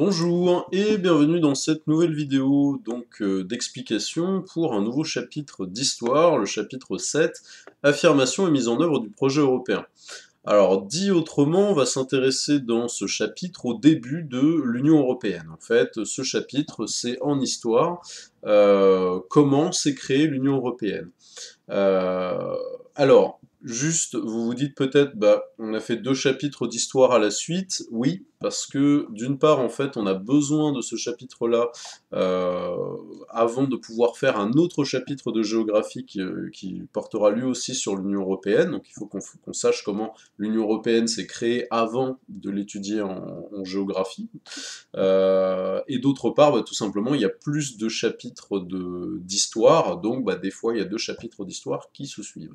Bonjour et bienvenue dans cette nouvelle vidéo d'explication pour un nouveau chapitre d'histoire, le chapitre 7, affirmation et mise en œuvre du projet européen. Alors dit autrement, on va s'intéresser dans ce chapitre au début de l'Union européenne. En fait, ce chapitre c'est en histoire comment s'est créée l'Union européenne. Euh, alors, juste, vous vous dites peut-être, bah, on a fait 2 chapitres d'histoire à la suite. Oui, parce que d'une part, en fait, on a besoin de ce chapitre-là euh, avant de pouvoir faire un autre chapitre de géographie qui portera lui aussi sur l'Union européenne. Donc, il faut qu'on sache comment l'Union européenne s'est créée avant de l'étudier en géographie. Et d'autre part, bah, tout simplement, il y a plus de chapitres d'histoire, donc bah, des fois, il y a 2 chapitres d'histoire qui se suivent.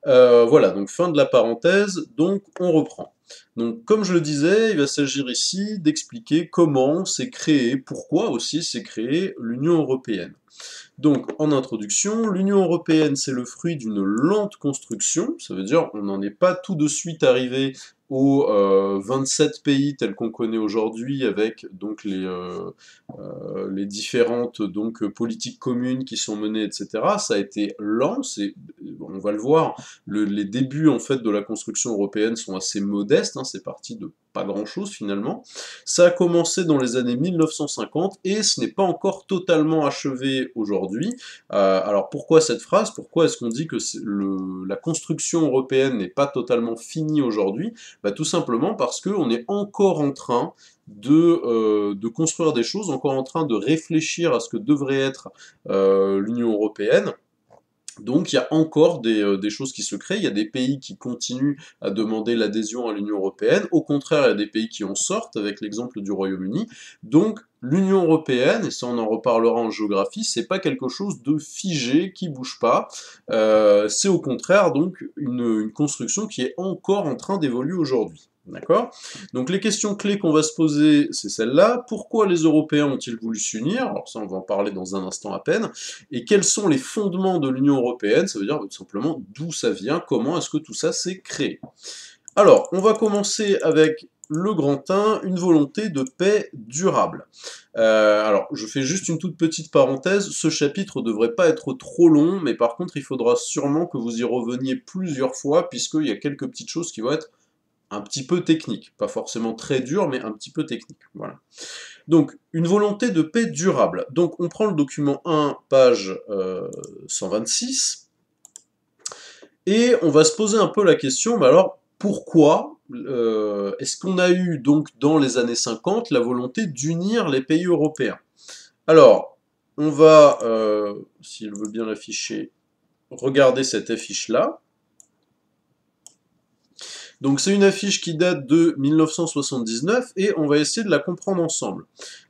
Voilà, donc fin de la parenthèse, donc on reprend. Donc comme je le disais, il va s'agir ici d'expliquer comment s'est créé, pourquoi aussi s'est créée l'Union européenne. Donc, en introduction, l'Union européenne, c'est le fruit d'une lente construction, ça veut dire on n'en est pas tout de suite arrivé aux 27 pays tels qu'on connaît aujourd'hui, avec donc les différentes politiques communes qui sont menées, etc. Ça a été lent, on va le voir, les débuts en fait de la construction européenne sont assez modestes, hein, c'est parti de pas grand-chose finalement. Ça a commencé dans les années 1950 et ce n'est pas encore totalement achevé aujourd'hui. Alors pourquoi cette phrase? Pourquoi est-ce qu'on dit que la construction européenne n'est pas totalement finie aujourd'hui? Bah, tout simplement parce qu'on est encore en train de construire des choses, encore en train de réfléchir à ce que devrait être l'Union européenne. Donc il y a encore des choses qui se créent, il y a des pays qui continuent à demander l'adhésion à l'Union européenne, au contraire il y a des pays qui en sortent, avec l'exemple du Royaume-Uni. Donc l'Union européenne, et ça on en reparlera en géographie, c'est pas quelque chose de figé, qui bouge pas, c'est au contraire donc une construction qui est encore en train d'évoluer aujourd'hui. D'accord? Donc les questions clés qu'on va se poser, c'est celle-là. Pourquoi les Européens ont-ils voulu s'unir? Alors ça on va en parler dans un instant à peine. Et quels sont les fondements de l'Union européenne? Ça veut dire tout simplement d'où ça vient, comment est-ce que tout ça s'est créé. Alors, on va commencer avec le grand 1, une volonté de paix durable. Alors, je fais juste une toute petite parenthèse, ce chapitre ne devrait pas être trop long, mais par contre, il faudra sûrement que vous y reveniez plusieurs fois, puisqu'il y a quelques petites choses qui vont être un petit peu techniques. Pas forcément très dures, mais un petit peu techniques. Voilà. Donc, une volonté de paix durable. Donc, on prend le document 1, page 126, et on va se poser un peu la question, mais alors, pourquoi est-ce qu'on a eu, donc, dans les années 50, la volonté d'unir les pays européens? Alors, on va, s'il veut bien l'afficher, regarder cette affiche-là. Donc c'est une affiche qui date de 1979 et on va essayer de la comprendre ensemble.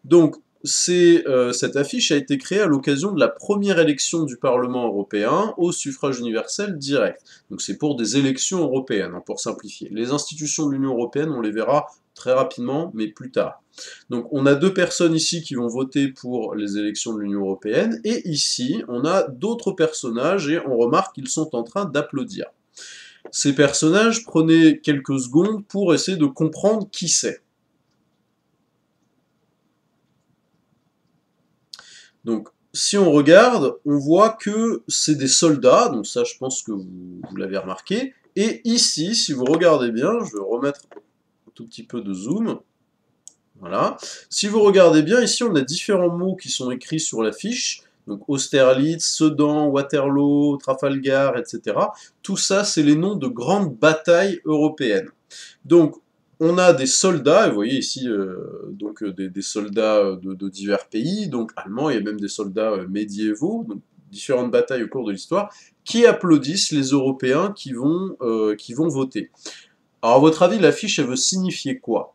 Donc cette affiche a été créée à l'occasion de la première élection du Parlement européen au suffrage universel direct. Donc c'est pour des élections européennes, hein, pour simplifier. Les institutions de l'Union européenne, on les verra très rapidement, mais plus tard. Donc on a 2 personnes ici qui vont voter pour les élections de l'Union européenne, et ici on a d'autres personnages et on remarque qu'ils sont en train d'applaudir. Ces personnages, prenaient quelques secondes pour essayer de comprendre qui c'est. Donc, si on regarde, on voit que c'est des soldats, donc ça je pense que vous l'avez remarqué, et ici, si vous regardez bien, je vais remettre un tout petit peu de zoom, voilà. Si vous regardez bien, ici on a différents mots qui sont écrits sur l'affiche, donc Austerlitz, Sedan, Waterloo, Trafalgar, etc. Tout ça, c'est les noms de grandes batailles européennes. Donc, on a des soldats, et vous voyez ici des soldats de divers pays, donc allemands, il y a même des soldats médiévaux, donc différentes batailles au cours de l'histoire, qui applaudissent les Européens qui vont voter. Alors, à votre avis, l'affiche, elle veut signifier quoi?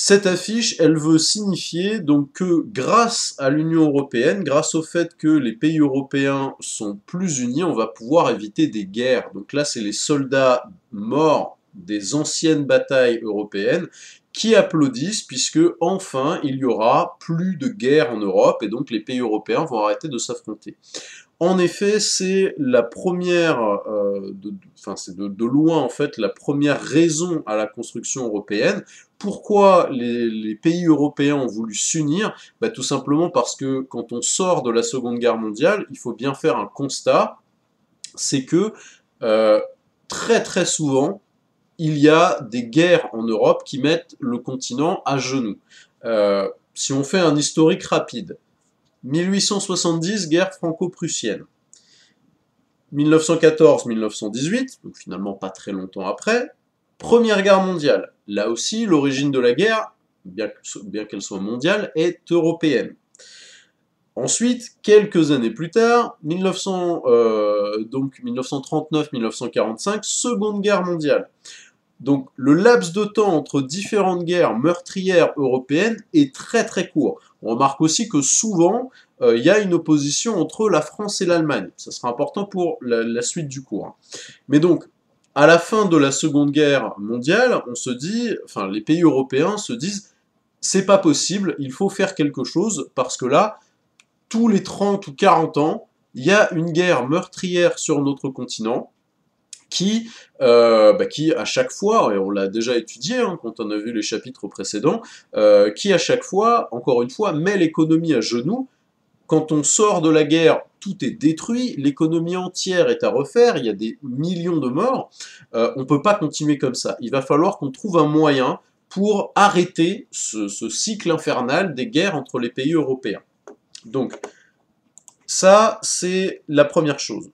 Cette affiche, elle veut signifier donc que grâce à l'Union européenne, grâce au fait que les pays européens sont plus unis, on va pouvoir éviter des guerres. Donc là, c'est les soldats morts des anciennes batailles européennes qui applaudissent puisque enfin il y aura plus de guerre en Europe et donc les pays européens vont arrêter de s'affronter. En effet, c'est la première, c'est de loin en fait la première raison à la construction européenne. Pourquoi les pays européens ont voulu s'unir? Bah, tout simplement parce que quand on sort de la Seconde Guerre mondiale, il faut bien faire un constat, c'est que euh, très très souvent, il y a des guerres en Europe qui mettent le continent à genoux. Si on fait un historique rapide, 1870, guerre franco-prussienne. 1914-1918, donc finalement pas très longtemps après, Première Guerre mondiale. Là aussi, l'origine de la guerre, bien qu'elle soit mondiale, est européenne. Ensuite, quelques années plus tard, 1939-1945, Seconde Guerre mondiale. Donc le laps de temps entre différentes guerres meurtrières européennes est très très court. On remarque aussi que souvent, il y a une opposition entre la France et l'Allemagne. Ça sera important pour la suite du cours. Mais donc, à la fin de la Seconde Guerre mondiale, on se dit, enfin les pays européens se disent, c'est pas possible, il faut faire quelque chose, parce que là, tous les 30 ou 40 ans, il y a une guerre meurtrière sur notre continent, qui à chaque fois, et on l'a déjà étudié hein, quand on a vu les chapitres précédents, qui à chaque fois, encore une fois, met l'économie à genoux. Quand on sort de la guerre, tout est détruit, l'économie entière est à refaire, il y a des millions de morts, on ne peut pas continuer comme ça. Il va falloir qu'on trouve un moyen pour arrêter ce cycle infernal des guerres entre les pays européens. Donc, ça, c'est la première chose.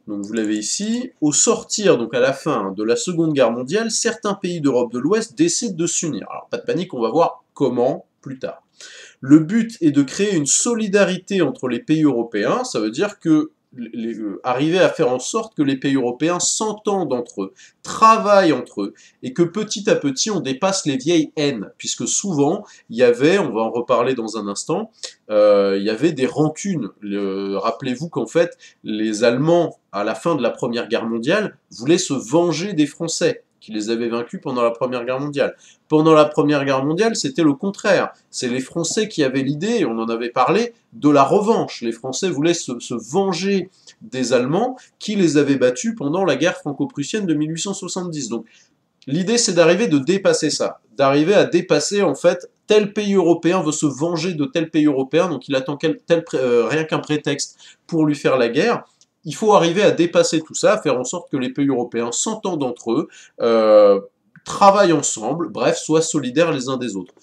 Donc vous l'avez ici, au sortir, donc à la fin de la Seconde Guerre mondiale, certains pays d'Europe de l'Ouest décident de s'unir. Alors pas de panique, on va voir comment plus tard. Le but est de créer une solidarité entre les pays européens, ça veut dire que arriver à faire en sorte que les pays européens s'entendent entre eux, travaillent entre eux, et que petit à petit on dépasse les vieilles haines, puisque souvent il y avait, on va en reparler dans un instant, il y avait des rancunes. Rappelez-vous qu'en fait les Allemands à la fin de la Première Guerre mondiale voulaient se venger des Français qui les avaient vaincus pendant la Première Guerre mondiale. Pendant la Première Guerre mondiale, c'était le contraire. C'est les Français qui avaient l'idée, et on en avait parlé, de la revanche. Les Français voulaient se venger des Allemands qui les avaient battus pendant la guerre franco-prussienne de 1870. Donc l'idée, c'est d'arriver de dépasser ça, d'arriver à dépasser en fait tel pays européen veut se venger de tel pays européen, donc il attend rien qu'un prétexte pour lui faire la guerre. Il faut arriver à dépasser tout ça, à faire en sorte que les pays européens s'entendent entre eux, travaillent ensemble, bref, soient solidaires les uns des autres,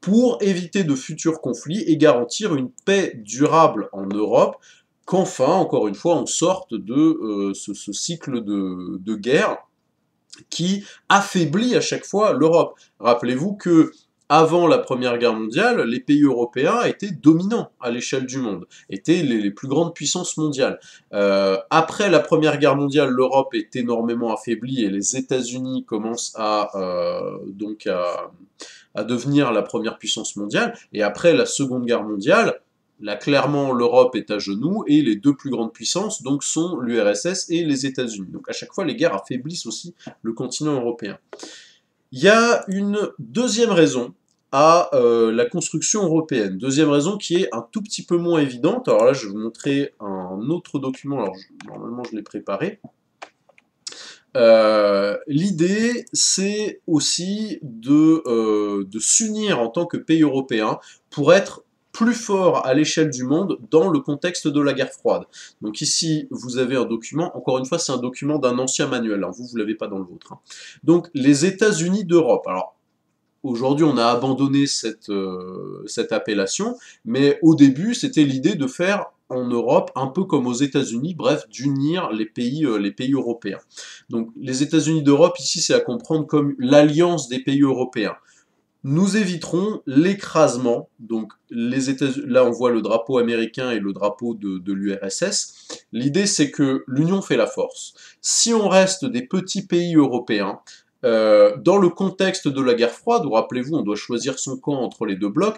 pour éviter de futurs conflits et garantir une paix durable en Europe, qu'enfin, encore une fois, on sorte de ce cycle de guerre qui affaiblit à chaque fois l'Europe. Rappelez-vous que avant la Première Guerre mondiale, les pays européens étaient dominants à l'échelle du monde, étaient les plus grandes puissances mondiales. Après la Première Guerre mondiale, l'Europe est énormément affaiblie et les États-Unis commencent à devenir la première puissance mondiale. Et après la Seconde Guerre mondiale, là, clairement, l'Europe est à genoux et les deux plus grandes puissances donc, sont l'URSS et les États-Unis. Donc à chaque fois, les guerres affaiblissent aussi le continent européen. Il y a une deuxième raison à la construction européenne. Deuxième raison qui est un tout petit peu moins évidente. Alors là, je vais vous montrer un autre document. Alors normalement, je l'ai préparé. L'idée, c'est aussi de s'unir en tant que pays européen pour être plus fort à l'échelle du monde dans le contexte de la guerre froide. Donc ici, vous avez un document, encore une fois, c'est un document d'un ancien manuel, hein, vous ne l'avez pas dans le vôtre. Hein. Donc les États-Unis d'Europe. Alors, aujourd'hui, on a abandonné cette appellation, mais au début, c'était l'idée de faire en Europe, un peu comme aux États-Unis, bref, d'unir les pays européens. Donc les États-Unis d'Europe, ici, c'est à comprendre comme l'alliance des pays européens. Nous éviterons l'écrasement, donc là on voit le drapeau américain et le drapeau de l'URSS. L'idée c'est que l'union fait la force. Si on reste des petits pays européens, dans le contexte de la guerre froide, où rappelez-vous on doit choisir son camp entre les deux blocs,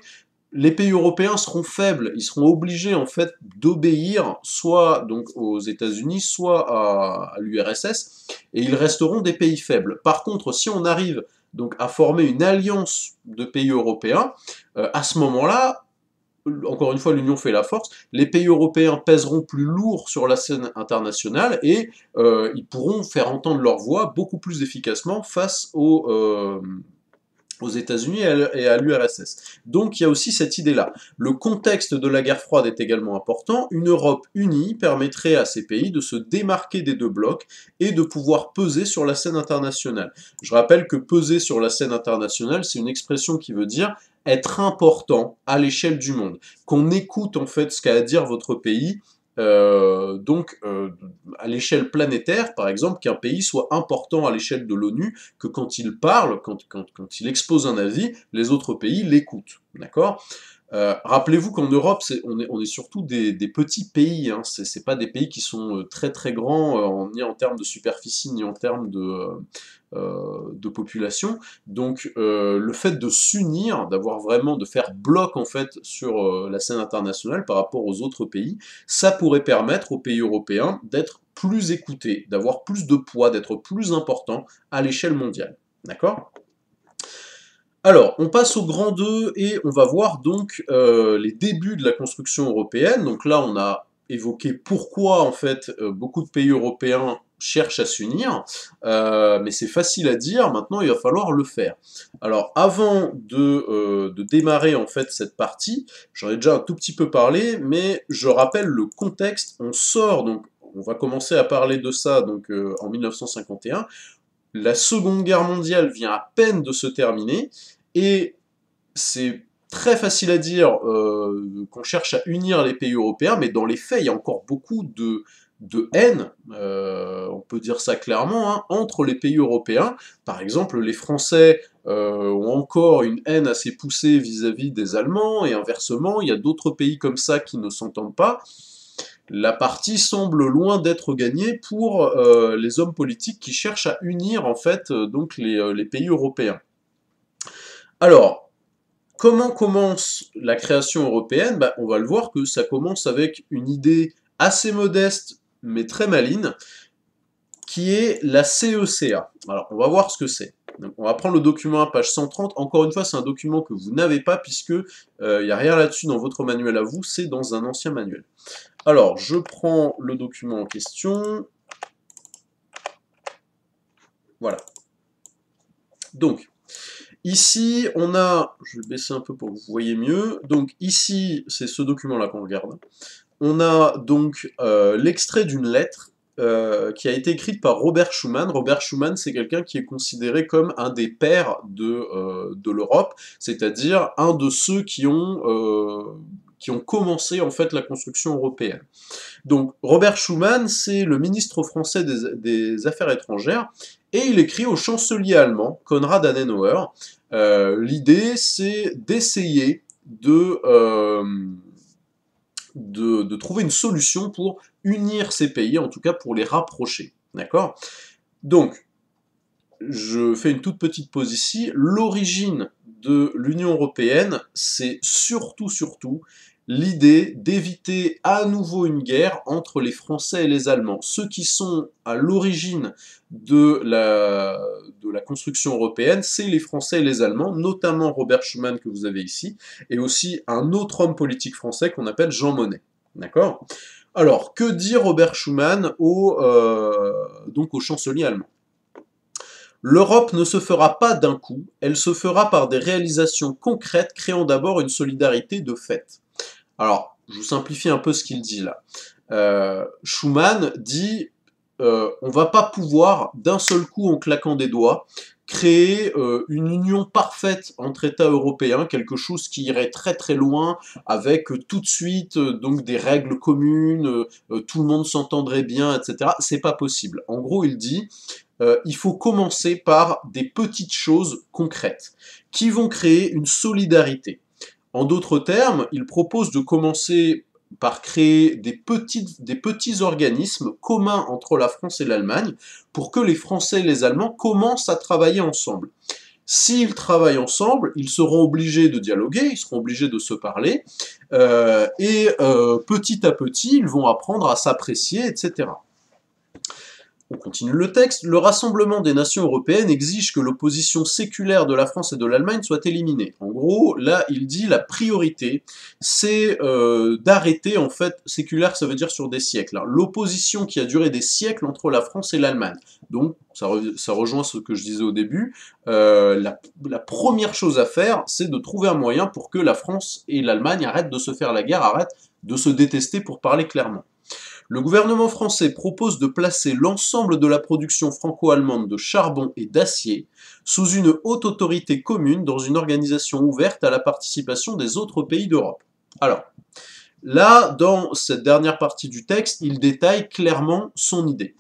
les pays européens seront faibles, ils seront obligés en fait d'obéir soit donc aux États-Unis, soit à l'URSS, et ils resteront des pays faibles. Par contre, si on arrive donc à former une alliance de pays européens, à ce moment-là, encore une fois, l'union fait la force, les pays européens pèseront plus lourd sur la scène internationale et ils pourront faire entendre leur voix beaucoup plus efficacement face aux États-Unis et à l'URSS. Donc il y a aussi cette idée-là. Le contexte de la guerre froide est également important. Une Europe unie permettrait à ces pays de se démarquer des deux blocs et de pouvoir peser sur la scène internationale. Je rappelle que peser sur la scène internationale, c'est une expression qui veut dire être important à l'échelle du monde. Qu'on écoute en fait ce qu'a à dire votre pays, à l'échelle planétaire, par exemple, qu'un pays soit important à l'échelle de l'ONU, que quand il parle, quand il expose un avis, les autres pays l'écoutent, d'accord? Rappelez-vous qu'en Europe, on est surtout des petits pays, hein. C'est pas des pays qui sont très très grands, ni en termes de superficie, ni en termes de population. Donc le fait de s'unir, de faire bloc en fait sur la scène internationale par rapport aux autres pays, ça pourrait permettre aux pays européens d'être plus écoutés, d'avoir plus de poids, d'être plus importants à l'échelle mondiale. D'accord ? Alors, on passe au grand 2 et on va voir donc les débuts de la construction européenne. Donc là, on a évoqué pourquoi en fait beaucoup de pays européens cherchent à s'unir, mais c'est facile à dire, maintenant il va falloir le faire. Alors avant de démarrer en fait cette partie, j'en ai déjà un tout petit peu parlé, mais je rappelle le contexte, on va commencer à parler de ça donc, en 1951, la Seconde Guerre mondiale vient à peine de se terminer, et c'est très facile à dire qu'on cherche à unir les pays européens, mais dans les faits, il y a encore beaucoup de haine, on peut dire ça clairement, hein, entre les pays européens. Par exemple, les Français ont encore une haine assez poussée vis-à-vis des Allemands, et inversement, il y a d'autres pays comme ça qui ne s'entendent pas. La partie semble loin d'être gagnée pour les hommes politiques qui cherchent à unir en fait donc les pays européens. Alors, comment commence la création européenne? On va le voir que ça commence avec une idée assez modeste, mais très maligne, qui est la CECA. Alors, on va voir ce que c'est. Donc, on va prendre le document à page 130. Encore une fois, c'est un document que vous n'avez pas, puisque il n'y a rien là-dessus dans votre manuel à vous, c'est dans un ancien manuel. Alors, je prends le document en question. Voilà. Donc, ici, on a, je vais baisser un peu pour que vous voyez mieux, donc ici, c'est ce document-là qu'on regarde. On a donc l'extrait d'une lettre qui a été écrite par Robert Schuman. Robert Schuman, c'est quelqu'un qui est considéré comme un des pères de l'Europe, c'est-à-dire un de ceux qui ont commencé en fait la construction européenne. Donc Robert Schuman, c'est le ministre français des Affaires étrangères, et il écrit au chancelier allemand, Konrad Adenauer. L'idée, c'est d'essayer de trouver une solution pour unir ces pays, en tout cas pour les rapprocher. D'accord? Donc, je fais une toute petite pause ici. L'origine de l'Union européenne, c'est surtout l'idée d'éviter à nouveau une guerre entre les Français et les Allemands. Ceux qui sont à l'origine de la construction européenne, c'est les Français et les Allemands, notamment Robert Schuman que vous avez ici, et aussi un autre homme politique français qu'on appelle Jean Monnet. D'accord? Alors, que dit Robert Schuman donc au chancelier allemand? L'Europe ne se fera pas d'un coup, elle se fera par des réalisations concrètes créant d'abord une solidarité de fait. Alors, je vous simplifie un peu ce qu'il dit là. Schuman dit on va pas pouvoir, d'un seul coup, en claquant des doigts, créer une union parfaite entre États européens, quelque chose qui irait très très loin, avec tout de suite donc des règles communes, tout le monde s'entendrait bien, etc. C'est pas possible. En gros, il dit il faut commencer par des petites choses concrètes, qui vont créer une solidarité. En d'autres termes, il propose de commencer par créer des petits organismes communs entre la France et l'Allemagne pour que les Français et les Allemands commencent à travailler ensemble. S'ils travaillent ensemble, ils seront obligés de dialoguer, ils seront obligés de se parler, et petit à petit, ils vont apprendre à s'apprécier, etc. On continue le texte. Le rassemblement des nations européennes exige que l'opposition séculaire de la France et de l'Allemagne soit éliminée. En gros, là, il dit la priorité, c'est d'arrêter, en fait, séculaire, ça veut dire sur des siècles, hein, l'opposition qui a duré des siècles entre la France et l'Allemagne. Donc, ça rejoint ce que je disais au début. La première chose à faire, c'est de trouver un moyen pour que la France et l'Allemagne arrêtent de se faire la guerre, arrêtent de se détester, pour parler clairement. Le gouvernement français propose de placer l'ensemble de la production franco-allemande de charbon et d'acier sous une haute autorité commune dans une organisation ouverte à la participation des autres pays d'Europe. Alors, là, dans cette dernière partie du texte, il détaille clairement son idée.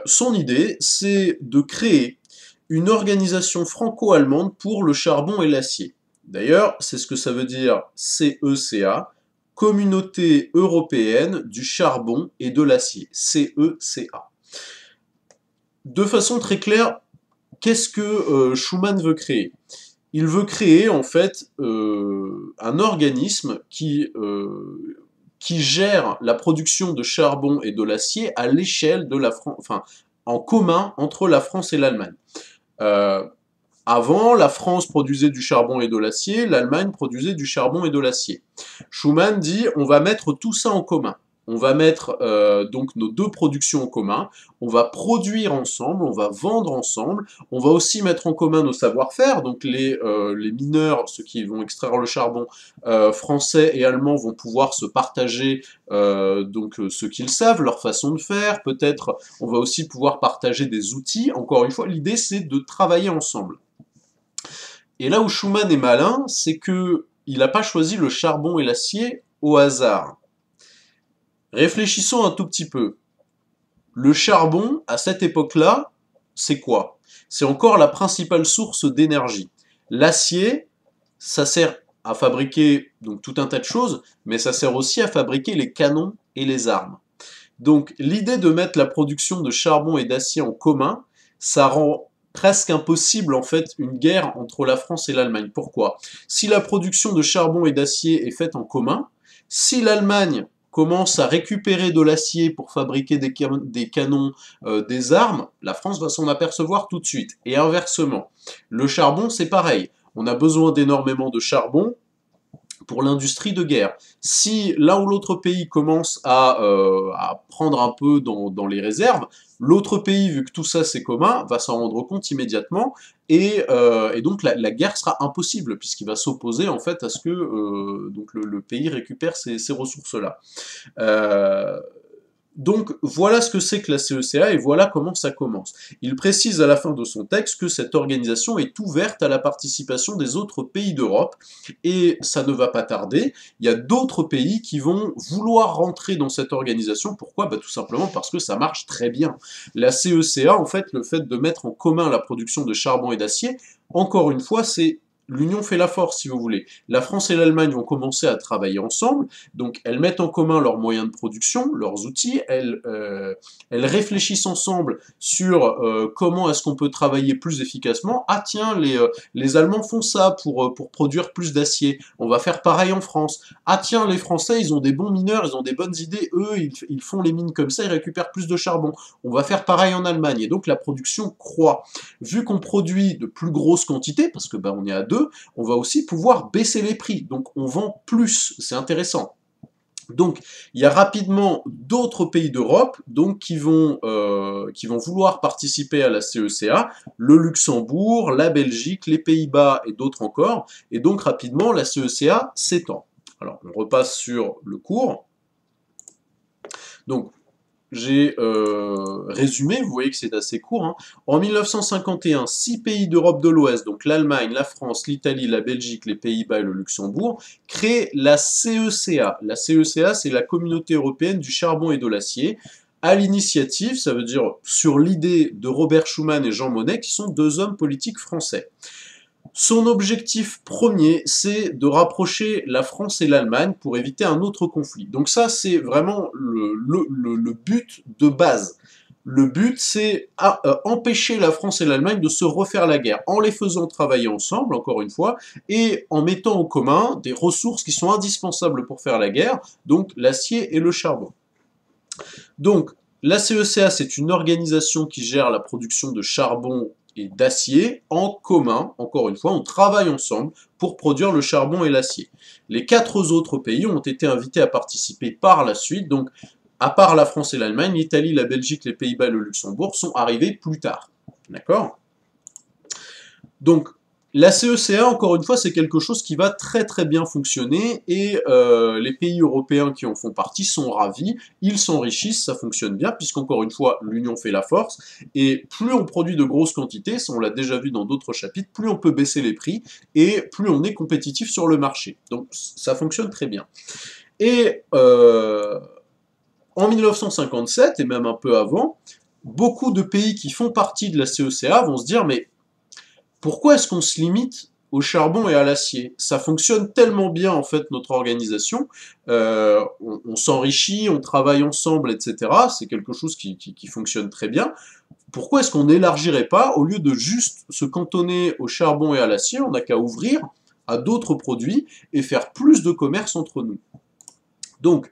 Son idée, c'est de créer une organisation franco-allemande pour le charbon et l'acier. D'ailleurs, c'est ce que ça veut dire CECA, Communauté européenne du charbon et de l'acier, CECA. De façon très claire, qu'est-ce que Schuman veut créer? Il veut créer en fait un organisme qui gère la production de charbon et de l'acier à l'échelle de la France, enfin en commun entre la France et l'Allemagne. Avant, la France produisait du charbon et de l'acier, l'Allemagne produisait du charbon et de l'acier. Schuman dit, on va mettre tout ça en commun. On va mettre donc nos deux productions en commun, on va produire ensemble, on va vendre ensemble, on va aussi mettre en commun nos savoir-faire, donc les mineurs, ceux qui vont extraire le charbon, français et allemands vont pouvoir se partager ce qu'ils savent, leur façon de faire, peut-être on va aussi pouvoir partager des outils. Encore une fois, l'idée c'est de travailler ensemble. Et là où Schuman est malin, c'est qu'il n'a pas choisi le charbon et l'acier au hasard. Réfléchissons un tout petit peu. Le charbon, à cette époque-là, c'est quoi? C'est encore la principale source d'énergie. L'acier, ça sert à fabriquer donc tout un tas de choses, mais ça sert aussi à fabriquer les canons et les armes. Donc l'idée de mettre la production de charbon et d'acier en commun, ça rend presque impossible en fait une guerre entre la France et l'Allemagne. Pourquoi? Si la production de charbon et d'acier est faite en commun, si l'Allemagne commence à récupérer de l'acier pour fabriquer des canons, des armes, la France va s'en apercevoir tout de suite. Et inversement, le charbon c'est pareil. On a besoin d'énormément de charbon pour l'industrie de guerre. Si l'un ou l'autre pays commence à prendre un peu dans les réserves, l'autre pays, vu que tout ça c'est commun, va s'en rendre compte immédiatement, et donc la guerre sera impossible, puisqu'il va s'opposer en fait à ce que donc le pays récupère ces ressources-là. Donc voilà ce que c'est que la CECA et voilà comment ça commence. Il précise à la fin de son texte que cette organisation est ouverte à la participation des autres pays d'Europe et ça ne va pas tarder. Il y a d'autres pays qui vont vouloir rentrer dans cette organisation. Pourquoi? Bah, tout simplement parce que ça marche très bien. La CECA, en fait, le fait de mettre en commun la production de charbon et d'acier, encore une fois, c'est l'union fait la force, si vous voulez. La France et l'Allemagne vont commencer à travailler ensemble, donc elles mettent en commun leurs moyens de production, leurs outils, elles réfléchissent ensemble sur comment est-ce qu'on peut travailler plus efficacement. Ah tiens, les Allemands font ça pour produire plus d'acier, on va faire pareil en France. Ah tiens, les Français, ils ont des bons mineurs, ils ont des bonnes idées, eux, ils font les mines comme ça, ils récupèrent plus de charbon. On va faire pareil en Allemagne, et donc la production croît. Vu qu'on produit de plus grosses quantités, parce que bah, on est à 2, on va aussi pouvoir baisser les prix, donc on vend plus, c'est intéressant. Donc, il y a rapidement d'autres pays d'Europe qui vont vouloir participer à la CECA, le Luxembourg, la Belgique, les Pays-Bas et d'autres encore, et donc rapidement la CECA s'étend. Alors, on repasse sur le cours. Donc, j'ai résumé, vous voyez que c'est assez court. Hein. En 1951, 6 pays d'Europe de l'Ouest, donc l'Allemagne, la France, l'Italie, la Belgique, les Pays-Bas et le Luxembourg, créent la CECA. La CECA, c'est la Communauté européenne du charbon et de l'acier. À l'initiative, ça veut dire sur l'idée de Robert Schuman et Jean Monnet, qui sont deux hommes politiques français. Son objectif premier, c'est de rapprocher la France et l'Allemagne pour éviter un autre conflit. Donc ça, c'est vraiment le but de base. Le but, c'est empêcher la France et l'Allemagne de se refaire la guerre, en les faisant travailler ensemble, encore une fois, et en mettant en commun des ressources qui sont indispensables pour faire la guerre, donc l'acier et le charbon. Donc, la CECA, c'est une organisation qui gère la production de charbon et d'acier en commun. Encore une fois, on travaille ensemble pour produire le charbon et l'acier. Les 4 autres pays ont été invités à participer par la suite, donc à part la France et l'Allemagne, l'Italie, la Belgique, les Pays-Bas et le Luxembourg sont arrivés plus tard. D'accord? Donc, la CECA, encore une fois, c'est quelque chose qui va très très bien fonctionner et les pays européens qui en font partie sont ravis, ils s'enrichissent, ça fonctionne bien, puisqu'encore une fois, l'union fait la force, et plus on produit de grosses quantités, ça on l'a déjà vu dans d'autres chapitres, plus on peut baisser les prix et plus on est compétitif sur le marché. Donc ça fonctionne très bien. Et en 1957, et même un peu avant, beaucoup de pays qui font partie de la CECA vont se dire, mais pourquoi est-ce qu'on se limite au charbon et à l'acier? Ça fonctionne tellement bien, en fait, notre organisation. On s'enrichit, on travaille ensemble, etc. C'est quelque chose qui fonctionne très bien. Pourquoi est-ce qu'on n'élargirait pas, au lieu de juste se cantonner au charbon et à l'acier, on n'a qu'à ouvrir à d'autres produits et faire plus de commerce entre nous? Donc,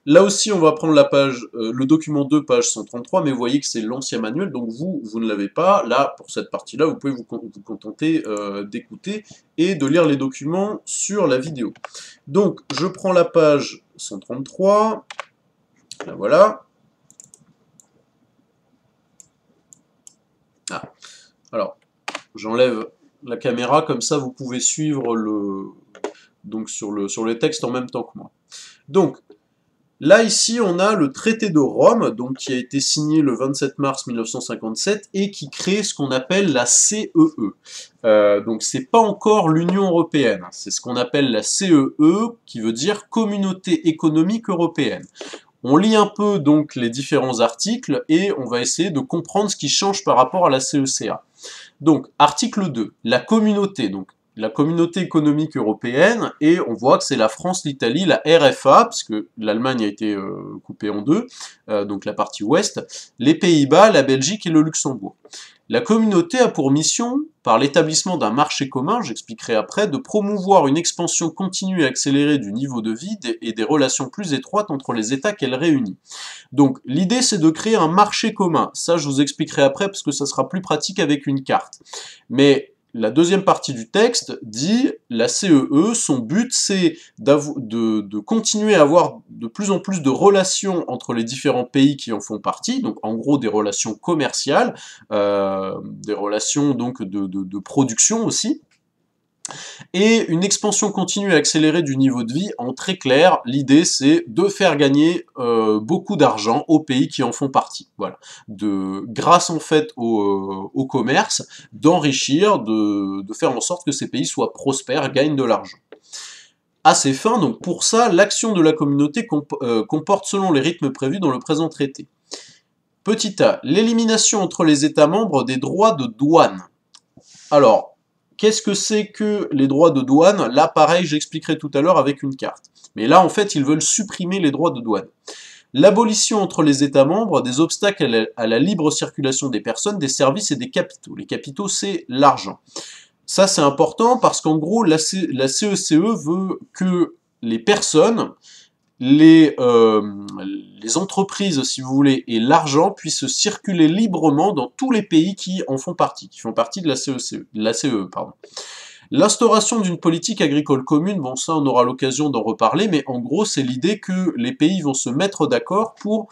là aussi, on va prendre la page, le document 2, page 133, mais vous voyez que c'est l'ancien manuel, donc vous ne l'avez pas. Là, pour cette partie-là, vous pouvez vous contenter d'écouter et de lire les documents sur la vidéo. Donc, je prends la page 133, là voilà. Ah. Alors, j'enlève la caméra, comme ça vous pouvez suivre sur les textes en même temps que moi. Donc, là, ici, on a le traité de Rome, donc, qui a été signé le 27 mars 1957 et qui crée ce qu'on appelle la CEE. Donc, c'est pas encore l'Union européenne, c'est ce qu'on appelle la CEE, qui veut dire Communauté économique européenne. On lit un peu donc les différents articles et on va essayer de comprendre ce qui change par rapport à la CECA. Donc, article 2, la communauté. Donc, la communauté économique européenne, et on voit que c'est la France, l'Italie, la RFA, parce que l'Allemagne a été coupée en deux, donc la partie ouest, les Pays-Bas, la Belgique et le Luxembourg. La communauté a pour mission, par l'établissement d'un marché commun, j'expliquerai après, de promouvoir une expansion continue et accélérée du niveau de vie et des relations plus étroites entre les États qu'elle réunit. Donc l'idée c'est de créer un marché commun, ça je vous expliquerai après parce que ça sera plus pratique avec une carte. Mais la deuxième partie du texte dit, la CEE, son but c'est de continuer à avoir de plus en plus de relations entre les différents pays qui en font partie, donc en gros des relations commerciales, des relations donc de production aussi, et une expansion continue et accélérée du niveau de vie. En très clair, l'idée c'est de faire gagner beaucoup d'argent aux pays qui en font partie. Voilà, grâce en fait au commerce, d'enrichir, de faire en sorte que ces pays soient prospères, gagnent de l'argent. À ces fins, donc pour ça, l'action de la communauté comporte selon les rythmes prévus dans le présent traité. Petit a, l'élimination entre les États membres des droits de douane. Alors, qu'est-ce que c'est que les droits de douane? Là, pareil, j'expliquerai tout à l'heure avec une carte. Mais là, en fait, ils veulent supprimer les droits de douane. L'abolition entre les États membres des obstacles à la libre circulation des personnes, des services et des capitaux. Les capitaux, c'est l'argent. Ça, c'est important parce qu'en gros, la CECE veut que les personnes, les entreprises, si vous voulez, et l'argent puissent circuler librement dans tous les pays qui en font partie, qui font partie de la CEE, pardon. L'instauration d'une politique agricole commune, bon ça on aura l'occasion d'en reparler, mais en gros c'est l'idée que les pays vont se mettre d'accord pour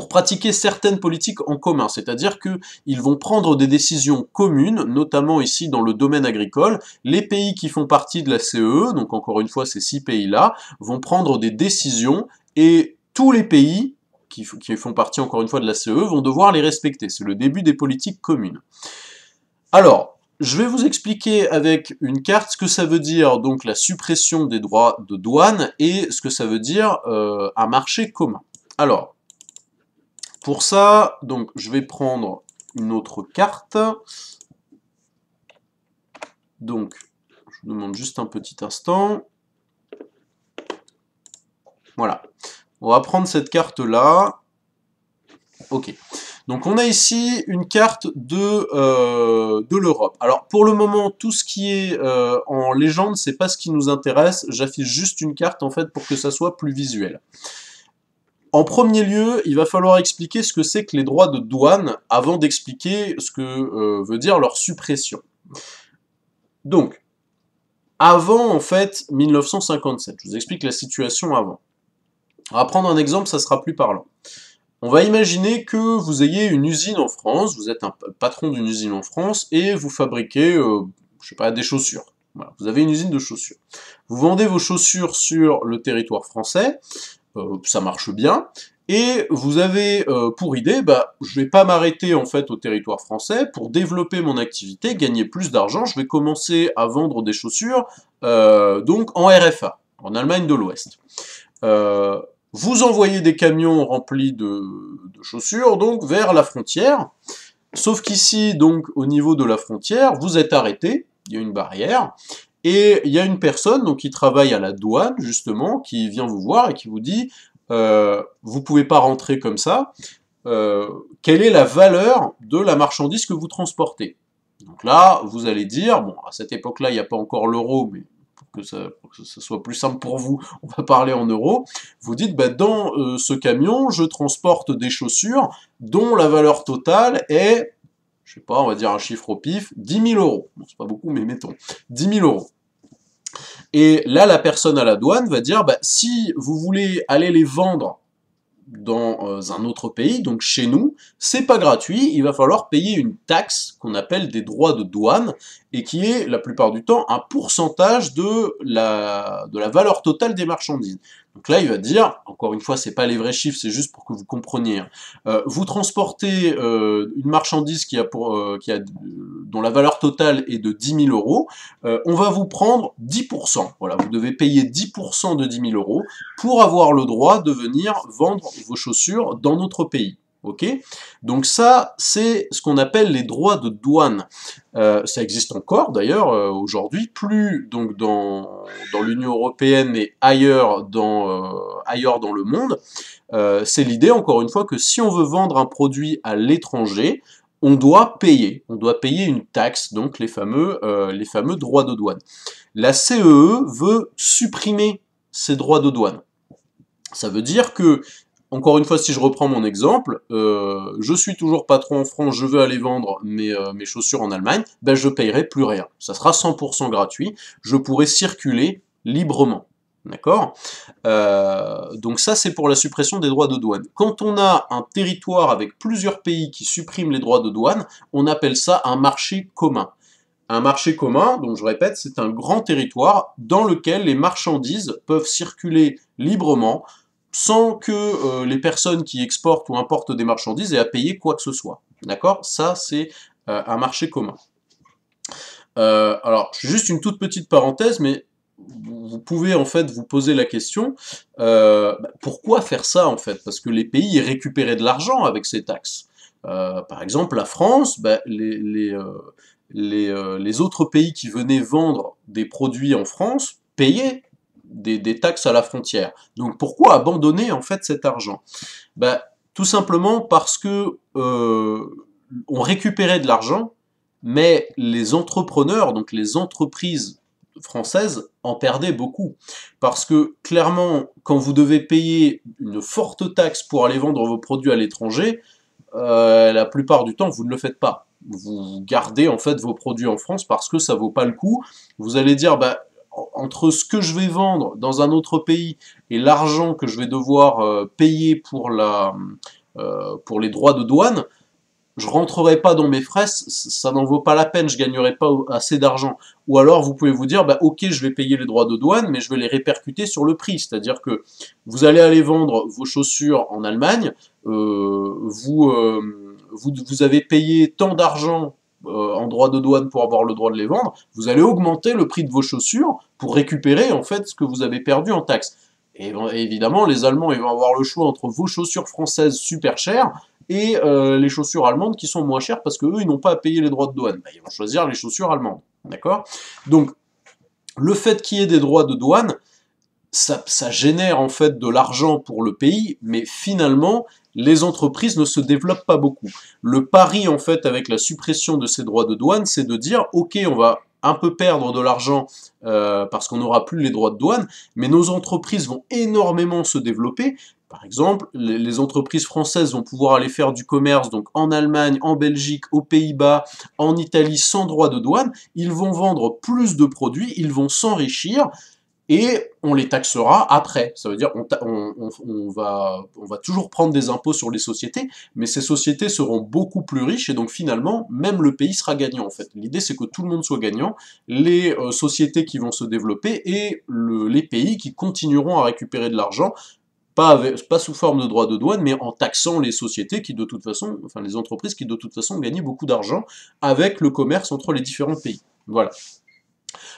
pratiquer certaines politiques en commun, c'est-à-dire qu'ils vont prendre des décisions communes, notamment ici dans le domaine agricole. Les pays qui font partie de la CEE, donc encore une fois ces 6 pays-là, vont prendre des décisions et tous les pays qui font partie encore une fois de la CEE vont devoir les respecter. C'est le début des politiques communes. Alors, je vais vous expliquer avec une carte ce que ça veut dire donc la suppression des droits de douane et ce que ça veut dire un marché commun. Alors, pour ça, donc, je vais prendre une autre carte. Donc, je vous demande juste un petit instant. Voilà. On va prendre cette carte-là. Ok. Donc, on a ici une carte de l'Europe. Alors, pour le moment, tout ce qui est en légende, c'est pas ce qui nous intéresse. J'affiche juste une carte, en fait, pour que ça soit plus visuel. En premier lieu, il va falloir expliquer ce que c'est que les droits de douane avant d'expliquer ce que veut dire leur suppression. Donc, avant en fait 1957, je vous explique la situation avant. On va prendre un exemple, ça sera plus parlant. On va imaginer que vous ayez une usine en France, vous êtes un patron d'une usine en France et vous fabriquez, je sais pas, des chaussures. Voilà, vous avez une usine de chaussures. Vous vendez vos chaussures sur le territoire français, ça marche bien, et vous avez pour idée, je vais pas m'arrêter en fait au territoire français, pour développer mon activité, gagner plus d'argent, je vais commencer à vendre des chaussures donc en RFA, en Allemagne de l'Ouest. Vous envoyez des camions remplis de chaussures donc vers la frontière, sauf qu'ici, donc au niveau de la frontière, vous êtes arrêté, il y a une barrière, et il y a une personne donc, qui travaille à la douane, justement, qui vient vous voir et qui vous dit vous pouvez pas rentrer comme ça, quelle est la valeur de la marchandise que vous transportez? Donc là, vous allez dire, bon, à cette époque-là, il n'y a pas encore l'euro, mais pour que ça soit plus simple pour vous, on va parler en euros. Vous dites, dans ce camion, je transporte des chaussures dont la valeur totale est, je sais pas, on va dire un chiffre au pif, 10 000 euros. Bon, c'est pas beaucoup, mais mettons, 10 000 euros. Et là, la personne à la douane va dire, si vous voulez aller les vendre dans un autre pays, donc chez nous, c'est pas gratuit, il va falloir payer une taxe qu'on appelle des droits de douane, et qui est la plupart du temps un pourcentage de la valeur totale des marchandises. Donc là, il va dire, encore une fois, c'est pas les vrais chiffres, c'est juste pour que vous compreniez. Vous transportez une marchandise dont la valeur totale est de 10 000 euros, on va vous prendre 10%. Voilà, vous devez payer 10% de 10 000 euros pour avoir le droit de venir vendre vos chaussures dans notre pays. Ok? Donc ça, c'est ce qu'on appelle les droits de douane. Ça existe encore d'ailleurs aujourd'hui, plus donc dans l'Union Européenne et ailleurs dans le monde. C'est l'idée, encore une fois, que si on veut vendre un produit à l'étranger, on doit payer une taxe, donc les fameux droits de douane. La CEE veut supprimer ces droits de douane. Ça veut dire que, encore une fois, si je reprends mon exemple, je suis toujours patron en France, je veux aller vendre mes chaussures en Allemagne, je payerai plus rien. Ça sera 100% gratuit, je pourrai circuler librement. D'accord? Donc ça, c'est pour la suppression des droits de douane. Quand on a un territoire avec plusieurs pays qui suppriment les droits de douane, on appelle ça un marché commun. Un marché commun, donc je répète, c'est un grand territoire dans lequel les marchandises peuvent circuler librement, sans que les personnes qui exportent ou importent des marchandises aient à payer quoi que ce soit. D'accord? Ça, c'est un marché commun. Alors, juste une toute petite parenthèse, mais vous pouvez en fait vous poser la question, pourquoi faire ça en fait? Parce que les pays récupéraient de l'argent avec ces taxes. Par exemple, la France, les autres pays qui venaient vendre des produits en France payaient des taxes à la frontière. Donc pourquoi abandonner en fait cet argent? Tout simplement parce que on récupérait de l'argent, mais les entrepreneurs, donc les entreprises françaises, en perdaient beaucoup. Parce que clairement, quand vous devez payer une forte taxe pour aller vendre vos produits à l'étranger, la plupart du temps, vous ne le faites pas. Vous gardez en fait vos produits en France parce que ça vaut pas le coup. Vous allez dire, entre ce que je vais vendre dans un autre pays et l'argent que je vais devoir payer pour les droits de douane, je rentrerai pas dans mes frais, ça n'en vaut pas la peine, je gagnerai pas assez d'argent. Ou alors vous pouvez vous dire, ok, je vais payer les droits de douane, mais je vais les répercuter sur le prix. C'est-à-dire que vous allez aller vendre vos chaussures en Allemagne, vous avez payé tant d'argent en droits de douane pour avoir le droit de les vendre, vous allez augmenter le prix de vos chaussures pour récupérer en fait ce que vous avez perdu en taxes. Et évidemment, les Allemands ils vont avoir le choix entre vos chaussures françaises super chères et les chaussures allemandes qui sont moins chères parce qu'eux, ils n'ont pas à payer les droits de douane. Ils vont choisir les chaussures allemandes. D'accord? Donc, le fait qu'il y ait des droits de douane, ça génère en fait de l'argent pour le pays, mais finalement, les entreprises ne se développent pas beaucoup. Le pari en fait avec la suppression de ces droits de douane, c'est de dire, ok, on va un peu perdre de l'argent parce qu'on n'aura plus les droits de douane, mais nos entreprises vont énormément se développer Par exemple, les entreprises françaises vont pouvoir aller faire du commerce donc en Allemagne, en Belgique, aux Pays-Bas, en Italie sans droit de douane. Ils vont vendre plus de produits, ils vont s'enrichir et on les taxera après. Ça veut dire on va toujours prendre des impôts sur les sociétés, mais ces sociétés seront beaucoup plus riches et donc finalement, même le pays sera gagnant en fait. L'idée c'est que tout le monde soit gagnant, les sociétés qui vont se développer et les pays qui continueront à récupérer de l'argent pas sous forme de droits de douane, mais en taxant les sociétés qui de toute façon, enfin les entreprises qui de toute façon gagnaient beaucoup d'argent avec le commerce entre les différents pays. Voilà.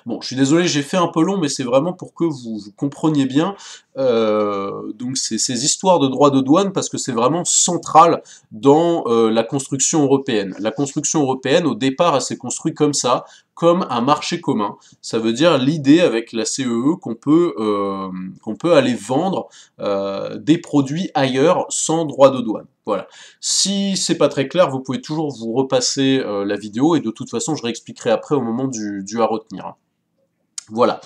Bon, je suis désolé, j'ai fait un peu long, mais c'est vraiment pour que vous compreniez bien donc ces histoires de droits de douane, parce que c'est vraiment central dans la construction européenne. La construction européenne, au départ, elle s'est construite comme ça, comme un marché commun. Ça veut dire l'idée avec la CEE qu'on peut aller vendre des produits ailleurs sans droit de douane. Voilà. Si c'est pas très clair, vous pouvez toujours vous repasser la vidéo, et de toute façon, je réexpliquerai après au moment du à retenir. Voilà.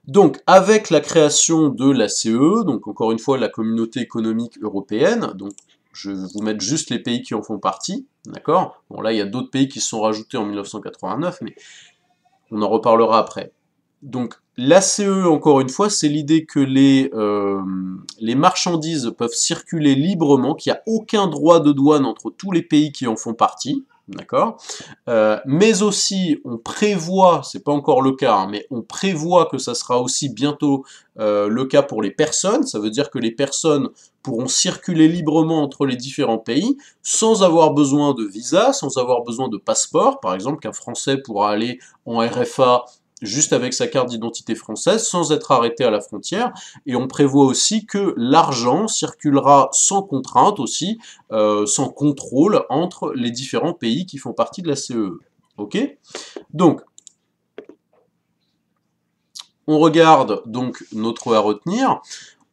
Donc, avec la création de la CEE, donc encore une fois la Communauté économique européenne, donc je vais vous mettre juste les pays qui en font partie, d'accord? Bon là, il y a d'autres pays qui se sont rajoutés en 1989, mais on en reparlera après. Donc, la CEE, encore une fois, c'est l'idée que les marchandises peuvent circuler librement, qu'il n'y a aucun droit de douane entre tous les pays qui en font partie, d'accord? Mais aussi, on prévoit, c'est pas encore le cas, hein, mais on prévoit que ça sera aussi bientôt le cas pour les personnes. Ça veut dire que les personnes pourront circuler librement entre les différents pays sans avoir besoin de visa, sans avoir besoin de passeport. Par exemple, qu'un Français pourra aller en RFA juste avec sa carte d'identité française, sans être arrêté à la frontière, et on prévoit aussi que l'argent circulera sans contrainte aussi, sans contrôle entre les différents pays qui font partie de la CEE. Ok? Donc, on regarde donc notre à retenir.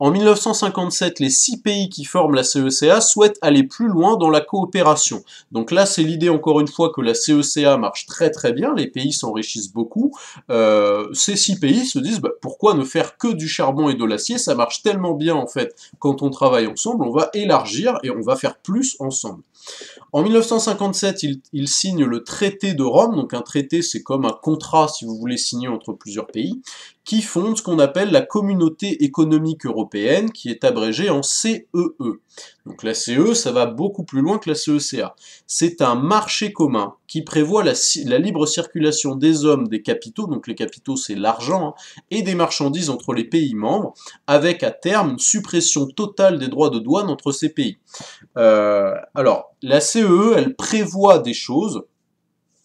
En 1957, les 6 pays qui forment la CECA souhaitent aller plus loin dans la coopération. Donc là, c'est l'idée, encore une fois, que la CECA marche très très bien, les pays s'enrichissent beaucoup. Ces 6 pays se disent, pourquoi ne faire que du charbon et de l'acier? Ça marche tellement bien, en fait, quand on travaille ensemble, on va élargir et on va faire plus ensemble. En 1957, il signe le traité de Rome, donc un traité c'est comme un contrat si vous voulez signer entre plusieurs pays, qui fonde ce qu'on appelle la Communauté économique européenne, qui est abrégée en CEE. Donc la CEE, ça va beaucoup plus loin que la CECA. C'est un marché commun qui prévoit la libre circulation des hommes, des capitaux, donc les capitaux c'est l'argent, hein, et des marchandises entre les pays membres, avec à terme une suppression totale des droits de douane entre ces pays. Alors, la CEE, elle prévoit des choses,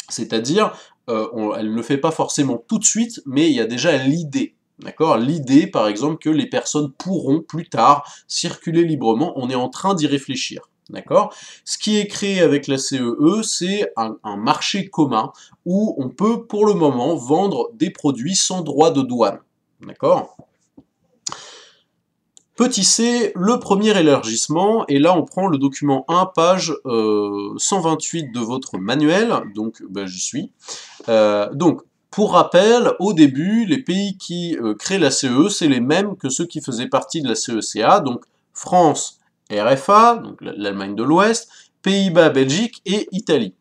c'est-à-dire, elle ne le fait pas forcément tout de suite, mais il y a déjà l'idée. D'accord? L'idée, par exemple, que les personnes pourront plus tard circuler librement, on est en train d'y réfléchir. D'accord? Ce qui est créé avec la CEE, c'est un marché commun où on peut, pour le moment, vendre des produits sans droit de douane. D'accord? Petit c, le premier élargissement, et là on prend le document 1, page 128 de votre manuel, donc j'y suis. Donc, pour rappel, au début, les pays qui créent la CEE, c'est les mêmes que ceux qui faisaient partie de la CECA, donc France, RFA, donc l'Allemagne de l'Ouest, Pays-Bas, Belgique et Italie.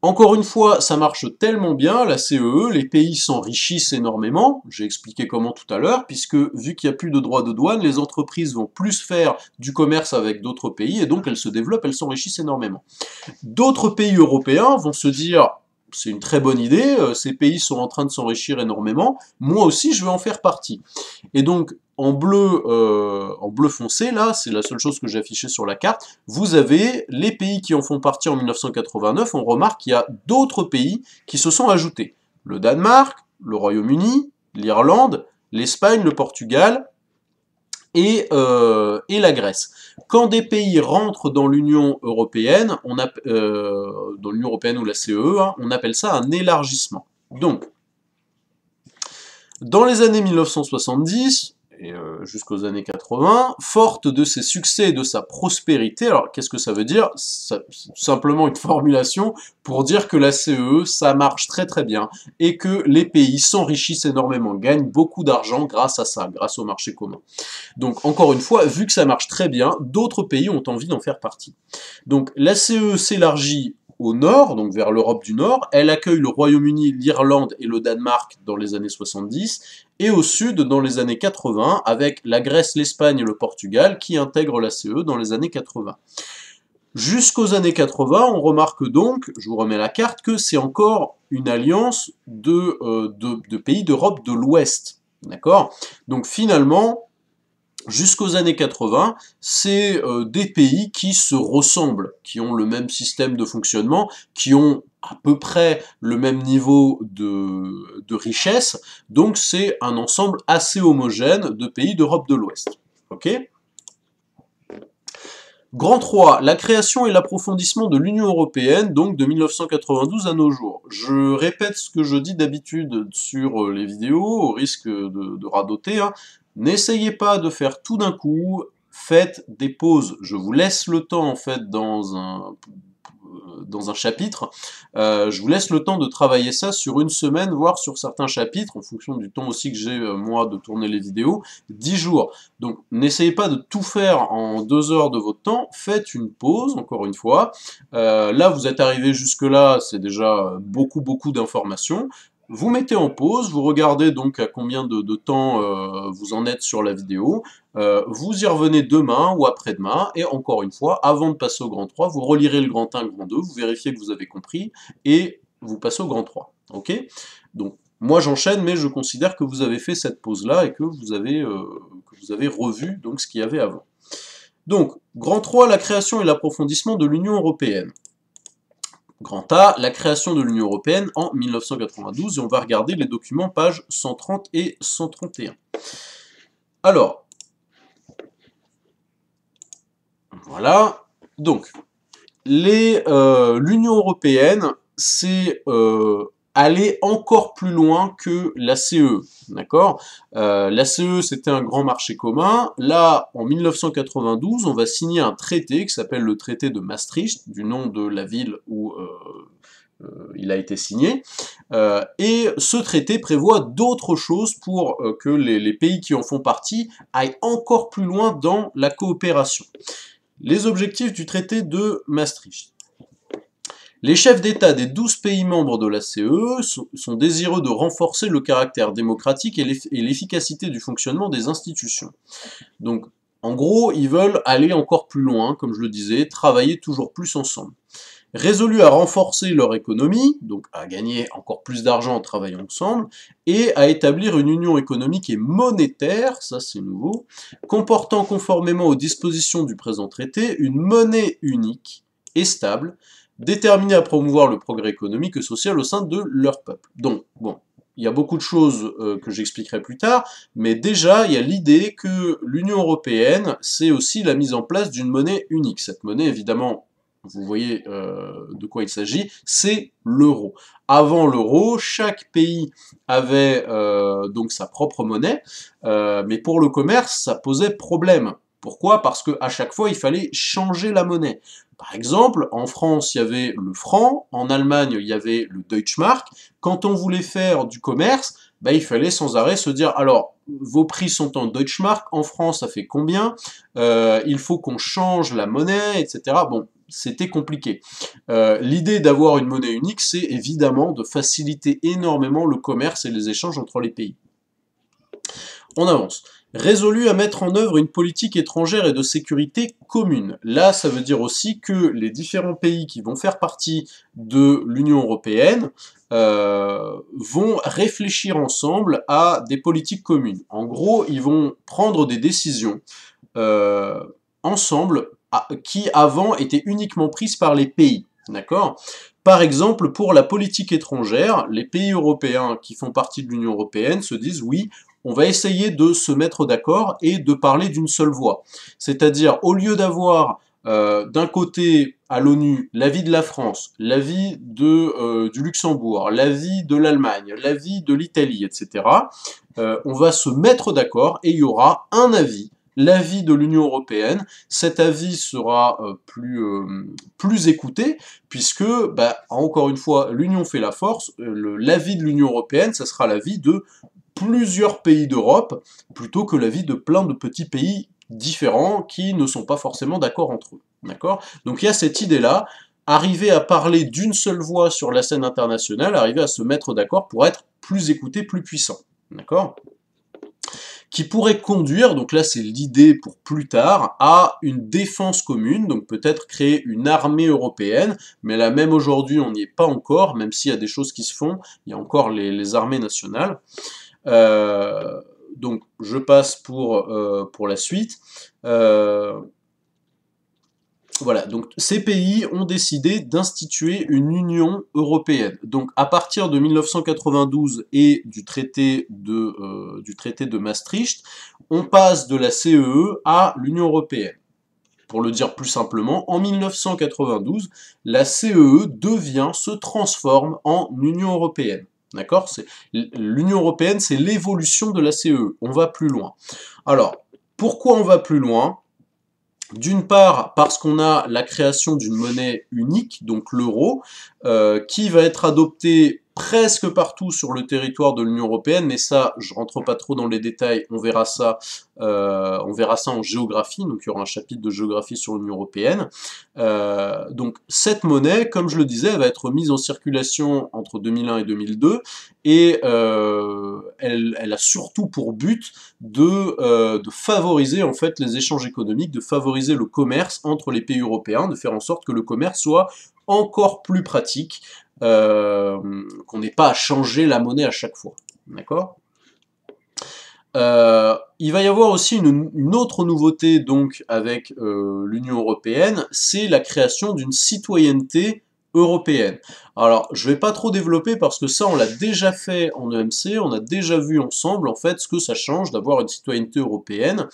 Encore une fois, ça marche tellement bien, la CEE, les pays s'enrichissent énormément, j'ai expliqué comment tout à l'heure, puisque vu qu'il n'y a plus de droits de douane, les entreprises vont plus faire du commerce avec d'autres pays, et donc elles se développent, elles s'enrichissent énormément. D'autres pays européens vont se dire, c'est une très bonne idée, ces pays sont en train de s'enrichir énormément, moi aussi je vais en faire partie. Et donc, en bleu foncé, là, c'est la seule chose que j'ai affichée sur la carte, vous avez les pays qui en font partie en 1989, on remarque qu'il y a d'autres pays qui se sont ajoutés. Le Danemark, le Royaume-Uni, l'Irlande, l'Espagne, le Portugal, et la Grèce. Quand des pays rentrent dans l'Union européenne, dans l'Union européenne ou la CEE, hein, on appelle ça un élargissement. Donc, dans les années 1970, jusqu'aux années 80, forte de ses succès et de sa prospérité. Alors, qu'est-ce que ça veut dire? C'est simplement une formulation pour dire que la CEE, ça marche très très bien, et que les pays s'enrichissent énormément, gagnent beaucoup d'argent grâce à ça, grâce au marché commun. Donc, encore une fois, vu que ça marche très bien, d'autres pays ont envie d'en faire partie. Donc, la CEE s'élargit au nord, donc vers l'Europe du Nord, elle accueille le Royaume-Uni, l'Irlande et le Danemark dans les années 70, et au sud dans les années 80, avec la Grèce, l'Espagne et le Portugal qui intègrent la CE dans les années 80. Jusqu'aux années 80, on remarque donc, je vous remets la carte, que c'est encore une alliance de pays d'Europe de l'Ouest. D'accord? Donc finalement, jusqu'aux années 80, c'est des pays qui se ressemblent, qui ont le même système de fonctionnement, qui ont à peu près le même niveau de richesse, donc c'est un ensemble assez homogène de pays d'Europe de l'Ouest. Ok ? Grand 3, la création et l'approfondissement de l'Union européenne, donc de 1992 à nos jours. Je répète ce que je dis d'habitude sur les vidéos, au risque de radoter, hein. N'essayez pas de faire tout d'un coup, faites des pauses. Je vous laisse le temps, en fait, dans un chapitre. Je vous laisse le temps de travailler ça sur une semaine, voire sur certains chapitres, en fonction du temps aussi que j'ai, moi, de tourner les vidéos, 10 jours. Donc, n'essayez pas de tout faire en 2 heures de votre temps, faites une pause, encore une fois. Là, vous êtes arrivé jusque-là, c'est déjà beaucoup d'informations. Vous mettez en pause, vous regardez donc à combien de temps vous en êtes sur la vidéo, vous y revenez demain ou après-demain, et encore une fois, avant de passer au grand 3, vous relirez le grand 1, grand 2, vous vérifiez que vous avez compris, et vous passez au grand 3. Ok? Donc, moi j'enchaîne, mais je considère que vous avez fait cette pause-là, et que vous avez revu donc, ce qu'il y avait avant. Donc, grand 3, la création et l'approfondissement de l'Union européenne. Grand A, la création de l'Union européenne en 1992, et on va regarder les documents pages 130 et 131. Alors, voilà, donc, l'Union européenne, c'est aller encore plus loin que la CE, d'accord? La CE, c'était un grand marché commun. Là, en 1992, on va signer un traité qui s'appelle le traité de Maastricht, du nom de la ville où il a été signé. Et ce traité prévoit d'autres choses pour que les pays qui en font partie aillent encore plus loin dans la coopération. Les objectifs du traité de Maastricht. Les chefs d'État des 12 pays membres de la CE sont désireux de renforcer le caractère démocratique et l'efficacité du fonctionnement des institutions. Donc, en gros, ils veulent aller encore plus loin, comme je le disais, travailler toujours plus ensemble. Résolus à renforcer leur économie, donc à gagner encore plus d'argent en travaillant ensemble, et à établir une union économique et monétaire, ça c'est nouveau, comportant conformément aux dispositions du présent traité une monnaie unique et stable, déterminés à promouvoir le progrès économique et social au sein de leur peuple. Donc, bon, il y a beaucoup de choses que j'expliquerai plus tard, mais déjà, il y a l'idée que l'Union européenne, c'est aussi la mise en place d'une monnaie unique. Cette monnaie, évidemment, vous voyez de quoi il s'agit, c'est l'euro. Avant l'euro, chaque pays avait donc sa propre monnaie, mais pour le commerce, ça posait problème. Pourquoi? Parce qu'à chaque fois, il fallait changer la monnaie. Par exemple, en France, il y avait le franc, en Allemagne, il y avait le Deutschmark. Quand on voulait faire du commerce, bah, il fallait sans arrêt se dire, alors, vos prix sont en Deutschmark, en France, ça fait combien? Il faut qu'on change la monnaie, etc. Bon, c'était compliqué. L'idée d'avoir une monnaie unique, c'est évidemment de faciliter énormément le commerce et les échanges entre les pays. On avance. Résolu à mettre en œuvre une politique étrangère et de sécurité commune. Là, ça veut dire aussi que les différents pays qui vont faire partie de l'Union européenne vont réfléchir ensemble à des politiques communes. En gros, ils vont prendre des décisions ensemble qui avant étaient uniquement prises par les pays. D'accord ? Par exemple, pour la politique étrangère, les pays européens qui font partie de l'Union européenne se disent oui, on va essayer de se mettre d'accord et de parler d'une seule voix. C'est-à-dire, au lieu d'avoir d'un côté, à l'ONU, l'avis de la France, l'avis du Luxembourg, l'avis de l'Allemagne, l'avis de l'Italie, etc., on va se mettre d'accord et il y aura un avis, l'avis de l'Union européenne. Cet avis sera plus écouté, puisque, bah, encore une fois, l'Union fait la force, l'avis de l'Union européenne, ça sera l'avis de plusieurs pays d'Europe, plutôt que l'avis de plein de petits pays différents qui ne sont pas forcément d'accord entre eux. D'accord? Donc il y a cette idée-là, arriver à parler d'une seule voix sur la scène internationale, arriver à se mettre d'accord pour être plus écouté, plus puissant. D'accord? Qui pourrait conduire, donc là c'est l'idée pour plus tard, à une défense commune, donc peut-être créer une armée européenne, mais là même aujourd'hui on n'y est pas encore, même s'il y a des choses qui se font, il y a encore les armées nationales. Donc je passe pour la suite. Voilà, donc ces pays ont décidé d'instituer une Union européenne. Donc à partir de 1992 et du traité de Maastricht, on passe de la CEE à l'Union européenne. Pour le dire plus simplement, en 1992, la CEE se transforme en Union européenne. D'accord? L'Union européenne, c'est l'évolution de la CEE. On va plus loin. Alors, pourquoi on va plus loin? D'une part, parce qu'on a la création d'une monnaie unique, donc l'euro, qui va être adoptée presque partout sur le territoire de l'Union européenne, mais ça, je rentre pas trop dans les détails, on verra ça en géographie, donc il y aura un chapitre de géographie sur l'Union européenne. Donc cette monnaie, comme je le disais, elle va être mise en circulation entre 2001 et 2002, et elle a surtout pour but de favoriser en fait les échanges économiques, de favoriser le commerce entre les pays européens, de faire en sorte que le commerce soit encore plus pratique, qu'on n'ait pas à changer la monnaie à chaque fois. D'accord ? Il va y avoir aussi une autre nouveauté donc avec l'Union européenne, c'est la création d'une citoyenneté européenne. Alors, je vais pas trop développer parce que ça, on l'a déjà fait en EMC, on a déjà vu ensemble en fait ce que ça change d'avoir une citoyenneté européenne.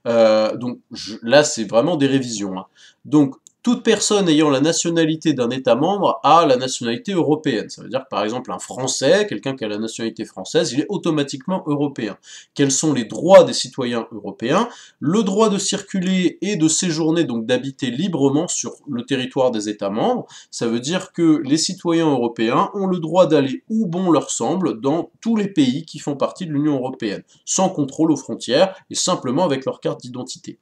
Donc là, c'est vraiment des révisions. Hein. Donc, toute personne ayant la nationalité d'un État membre a la nationalité européenne. Ça veut dire que par exemple un Français, quelqu'un qui a la nationalité française, il est automatiquement européen. Quels sont les droits des citoyens européens? Le droit de circuler et de séjourner, donc d'habiter librement sur le territoire des États membres. Ça veut dire que les citoyens européens ont le droit d'aller où bon leur semble dans tous les pays qui font partie de l'Union européenne, sans contrôle aux frontières et simplement avec leur carte d'identité.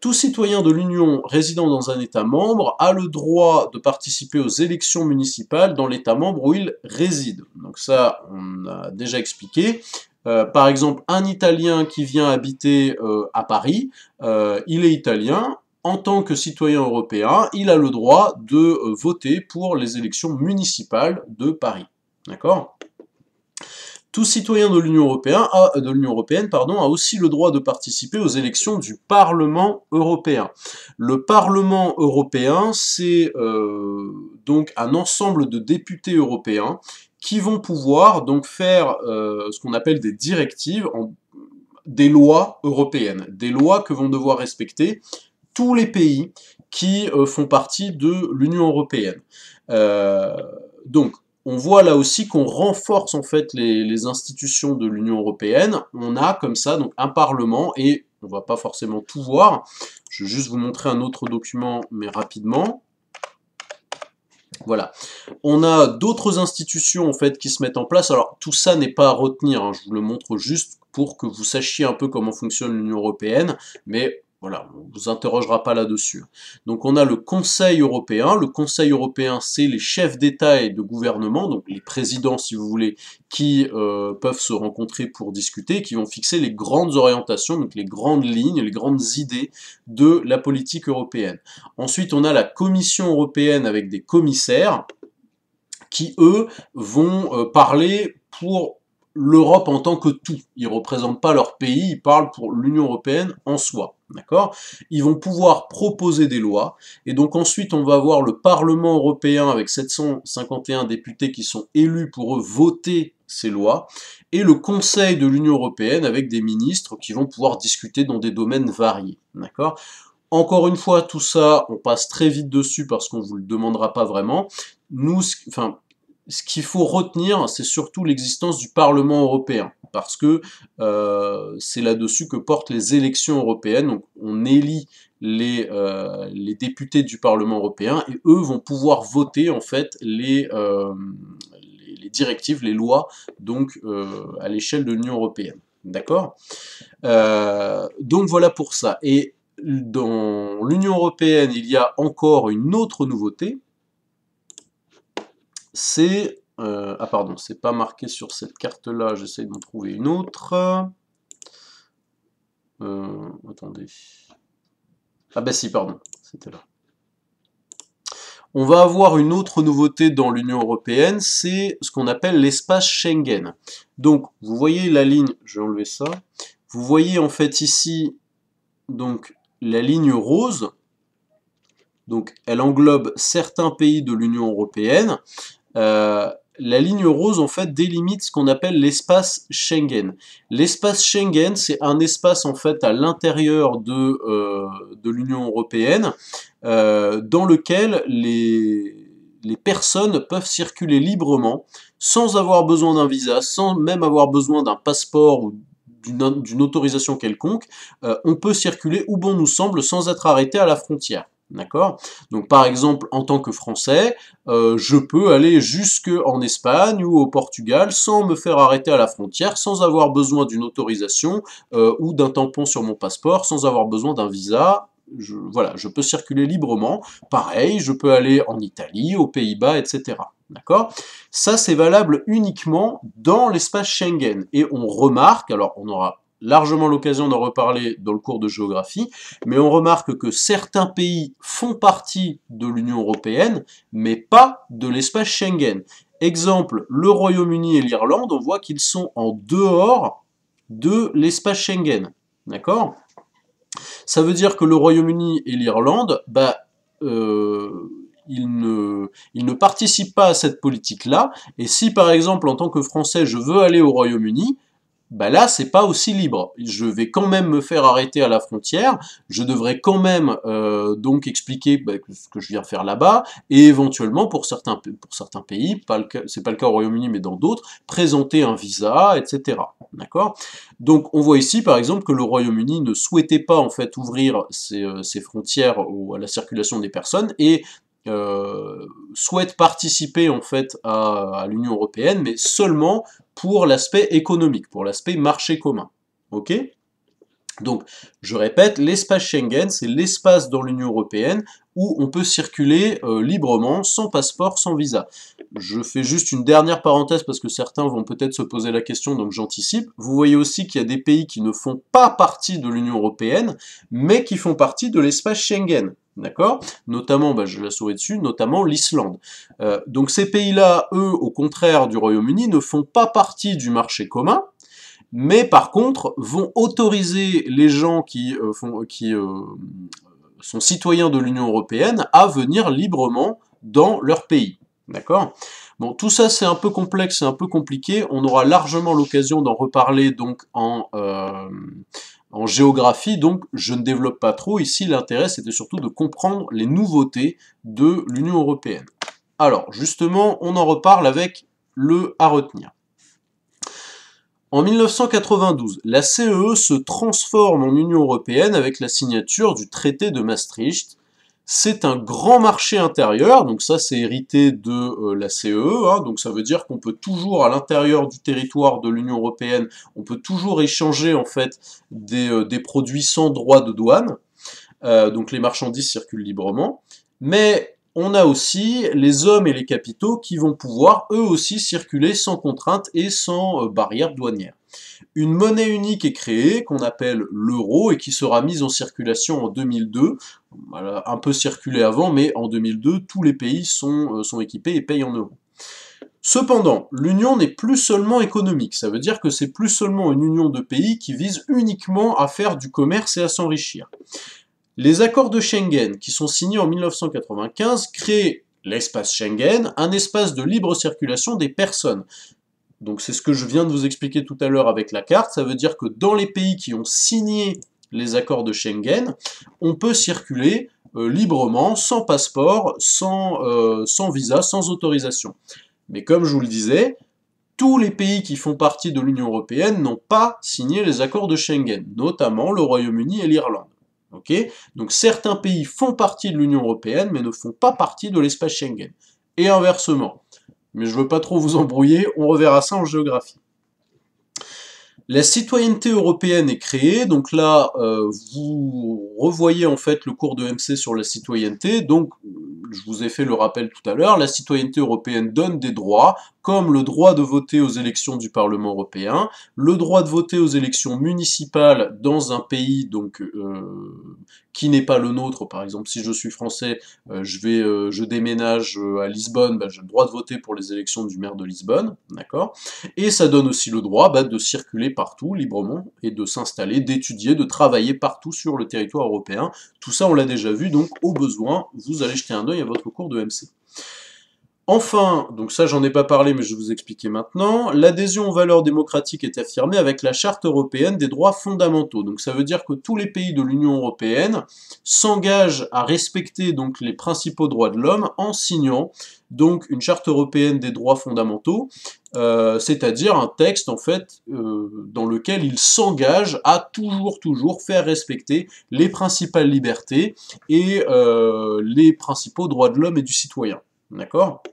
Tout citoyen de l'Union résidant dans un État membre a le droit de participer aux élections municipales dans l'État membre où il réside. Donc ça, on a déjà expliqué. Par exemple, un Italien qui vient habiter à Paris, il est italien. En tant que citoyen européen, il a le droit de voter pour les élections municipales de Paris. D'accord ? Tout citoyen de l'Union européenne a aussi le droit de participer aux élections du Parlement européen. Le Parlement européen, c'est donc un ensemble de députés européens qui vont pouvoir donc faire ce qu'on appelle des directives, des lois européennes, des lois que vont devoir respecter tous les pays qui font partie de l'Union européenne. Donc, on voit là aussi qu'on renforce en fait les institutions de l'Union européenne. On a comme ça donc un parlement et on va pas forcément tout voir. Je vais juste vous montrer un autre document, mais rapidement. Voilà. On a d'autres institutions en fait qui se mettent en place. Alors tout ça n'est pas à retenir. Hein. Je vous le montre juste pour que vous sachiez un peu comment fonctionne l'Union européenne, mais voilà, on ne vous interrogera pas là-dessus. Donc on a le Conseil européen. Le Conseil européen, c'est les chefs d'État et de gouvernement, donc les présidents, si vous voulez, qui peuvent se rencontrer pour discuter, qui vont fixer les grandes orientations, donc les grandes lignes, les grandes idées de la politique européenne. Ensuite, on a la Commission européenne avec des commissaires qui, eux, vont parler pour l'Europe en tant que tout. Ils ne représentent pas leur pays, ils parlent pour l'Union européenne en soi. D'accord ? Ils vont pouvoir proposer des lois, et donc ensuite on va avoir le Parlement européen avec 751 députés qui sont élus pour eux voter ces lois, et le Conseil de l'Union européenne avec des ministres qui vont pouvoir discuter dans des domaines variés. D'accord ? Encore une fois, tout ça, on passe très vite dessus parce qu'on ne vous le demandera pas vraiment. Nous, ce qu'il faut retenir, c'est surtout l'existence du Parlement européen, parce que c'est là-dessus que portent les élections européennes. Donc, on élit les députés du Parlement européen, et eux vont pouvoir voter en fait les directives, les lois, donc à l'échelle de l'Union européenne. D'accord? Donc voilà pour ça. Et dans l'Union européenne, il y a encore une autre nouveauté, c'est... ah pardon, c'est pas marqué sur cette carte-là, j'essaie d'en trouver une autre. Attendez. Ah bah si, pardon, c'était là. On va avoir une autre nouveauté dans l'Union européenne, c'est ce qu'on appelle l'espace Schengen. Donc, vous voyez la ligne, je vais enlever ça, vous voyez en fait ici, donc, la ligne rose, donc elle englobe certains pays de l'Union européenne. La ligne rose en fait délimite ce qu'on appelle l'espace Schengen. L'espace Schengen, c'est un espace en fait à l'intérieur de l'Union européenne dans lequel les personnes peuvent circuler librement sans avoir besoin d'un visa, sans même avoir besoin d'un passeport ou d'une autorisation quelconque. On peut circuler où bon nous semble sans être arrêté à la frontière. D'accord? Donc par exemple, en tant que Français, je peux aller jusque en Espagne ou au Portugal sans me faire arrêter à la frontière, sans avoir besoin d'une autorisation ou d'un tampon sur mon passeport, sans avoir besoin d'un visa. Voilà, je peux circuler librement. Pareil, je peux aller en Italie, aux Pays-Bas, etc. D'accord? Ça, c'est valable uniquement dans l'espace Schengen. Et on remarque, alors on aura largement l'occasion d'en reparler dans le cours de géographie, mais on remarque que certains pays font partie de l'Union européenne, mais pas de l'espace Schengen. Exemple, le Royaume-Uni et l'Irlande, on voit qu'ils sont en dehors de l'espace Schengen. D'accord? Ça veut dire que le Royaume-Uni et l'Irlande, ils ne participent pas à cette politique-là, et si par exemple en tant que Français je veux aller au Royaume-Uni, bah là, c'est pas aussi libre. Je vais quand même me faire arrêter à la frontière, je devrais quand même donc expliquer ce que je viens faire là-bas, et éventuellement, pour certains pays, c'est pas le cas au Royaume-Uni, mais dans d'autres, présenter un visa, etc. D'accord? Donc, on voit ici, par exemple, que le Royaume-Uni ne souhaitait pas, en fait, ouvrir ses frontières à la circulation des personnes, et souhaite participer, en fait, à l'Union européenne, mais seulement pour l'aspect économique, pour l'aspect marché commun. Ok? Donc, je répète, l'espace Schengen, c'est l'espace dans l'Union européenne où on peut circuler librement, sans passeport, sans visa. Je fais juste une dernière parenthèse parce que certains vont peut-être se poser la question, donc j'anticipe. Vous voyez aussi qu'il y a des pays qui ne font pas partie de l'Union européenne, mais qui font partie de l'espace Schengen. D'accord? Notamment, je la souris dessus, notamment l'Islande. Donc ces pays-là, eux, au contraire du Royaume-Uni, ne font pas partie du marché commun, mais par contre vont autoriser les gens qui sont citoyens de l'Union européenne à venir librement dans leur pays. D'accord? Bon, tout ça c'est un peu complexe, c'est un peu compliqué, on aura largement l'occasion d'en reparler donc en géographie, donc je ne développe pas trop. Ici, l'intérêt, c'était surtout de comprendre les nouveautés de l'Union européenne. Alors, justement, on en reparle avec le à retenir. En 1992, la CEE se transforme en Union européenne avec la signature du traité de Maastricht. C'est un grand marché intérieur, donc ça c'est hérité de la CEE, hein, donc ça veut dire qu'on peut toujours, à l'intérieur du territoire de l'Union européenne, on peut toujours échanger en fait des produits sans droit de douane, donc les marchandises circulent librement, mais on a aussi les hommes et les capitaux qui vont pouvoir eux aussi circuler sans contrainte et sans barrière douanière. Une monnaie unique est créée, qu'on appelle l'euro, et qui sera mise en circulation en 2002. Elle a un peu circulé avant, mais en 2002, tous les pays sont équipés et payent en euros. Cependant, l'union n'est plus seulement économique, ça veut dire que c'est plus seulement une union de pays qui vise uniquement à faire du commerce et à s'enrichir. Les accords de Schengen, qui sont signés en 1995, créent l'espace Schengen, un espace de libre circulation des personnes. Donc c'est ce que je viens de vous expliquer tout à l'heure avec la carte, ça veut dire que dans les pays qui ont signé les accords de Schengen, on peut circuler librement, sans passeport, sans visa, sans autorisation. Mais comme je vous le disais, tous les pays qui font partie de l'Union européenne n'ont pas signé les accords de Schengen, notamment le Royaume-Uni et l'Irlande. Okay, donc certains pays font partie de l'Union européenne, mais ne font pas partie de l'espace Schengen. Et inversement. Mais je ne veux pas trop vous embrouiller, on reverra ça en géographie. La citoyenneté européenne est créée, donc là, vous revoyez en fait le cours de MC sur la citoyenneté, donc je vous ai fait le rappel tout à l'heure, la citoyenneté européenne donne des droits, comme le droit de voter aux élections du Parlement européen, le droit de voter aux élections municipales dans un pays donc qui n'est pas le nôtre, par exemple si je suis français, je déménage à Lisbonne, j'ai le droit de voter pour les élections du maire de Lisbonne, d'accord? Et ça donne aussi le droit de circuler partout librement et de s'installer, d'étudier, de travailler partout sur le territoire européen. Tout ça on l'a déjà vu, donc au besoin, vous allez jeter un œil à votre cours de MC. Enfin, donc ça j'en ai pas parlé mais je vais vous expliquer maintenant, l'adhésion aux valeurs démocratiques est affirmée avec la Charte européenne des droits fondamentaux. Donc ça veut dire que tous les pays de l'Union européenne s'engagent à respecter donc les principaux droits de l'homme en signant donc une Charte européenne des droits fondamentaux, c'est-à-dire un texte en fait dans lequel ils s'engagent à toujours faire respecter les principales libertés et les principaux droits de l'homme et du citoyen. D'accord ?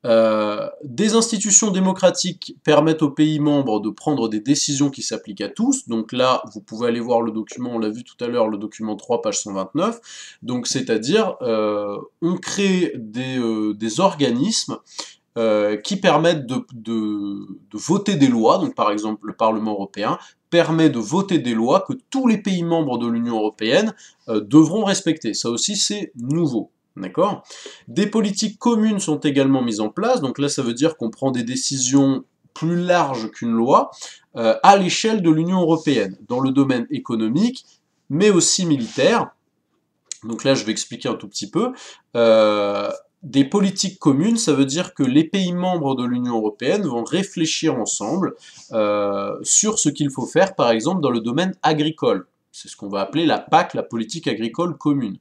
Des institutions démocratiques permettent aux pays membres de prendre des décisions qui s'appliquent à tous. Donc là, vous pouvez aller voir le document, on l'a vu tout à l'heure, le document 3, page 129. Donc c'est-à-dire, on crée des organismes qui permettent de voter des lois. Donc par exemple, le Parlement européen permet de voter des lois que tous les pays membres de l'Union européenne devront respecter. Ça aussi, c'est nouveau. D'accord ? Des politiques communes sont également mises en place, donc là ça veut dire qu'on prend des décisions plus larges qu'une loi à l'échelle de l'Union européenne, dans le domaine économique, mais aussi militaire. Donc là je vais expliquer un tout petit peu. Des politiques communes, ça veut dire que les pays membres de l'Union européenne vont réfléchir ensemble sur ce qu'il faut faire, par exemple dans le domaine agricole. C'est ce qu'on va appeler la PAC, la politique agricole commune.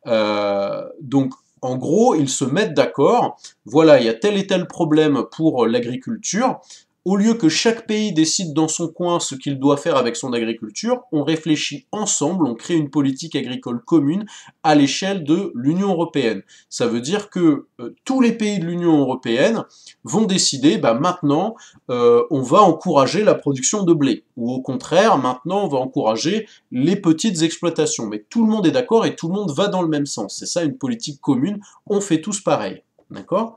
Donc, en gros, ils se mettent d'accord, voilà, il y a tel et tel problème pour l'agriculture, au lieu que chaque pays décide dans son coin ce qu'il doit faire avec son agriculture, on réfléchit ensemble, on crée une politique agricole commune à l'échelle de l'Union européenne. Ça veut dire que tous les pays de l'Union européenne vont décider, maintenant, on va encourager la production de blé. Ou au contraire, maintenant, on va encourager les petites exploitations. Mais tout le monde est d'accord et tout le monde va dans le même sens. C'est ça une politique commune, on fait tous pareil. D'accord ?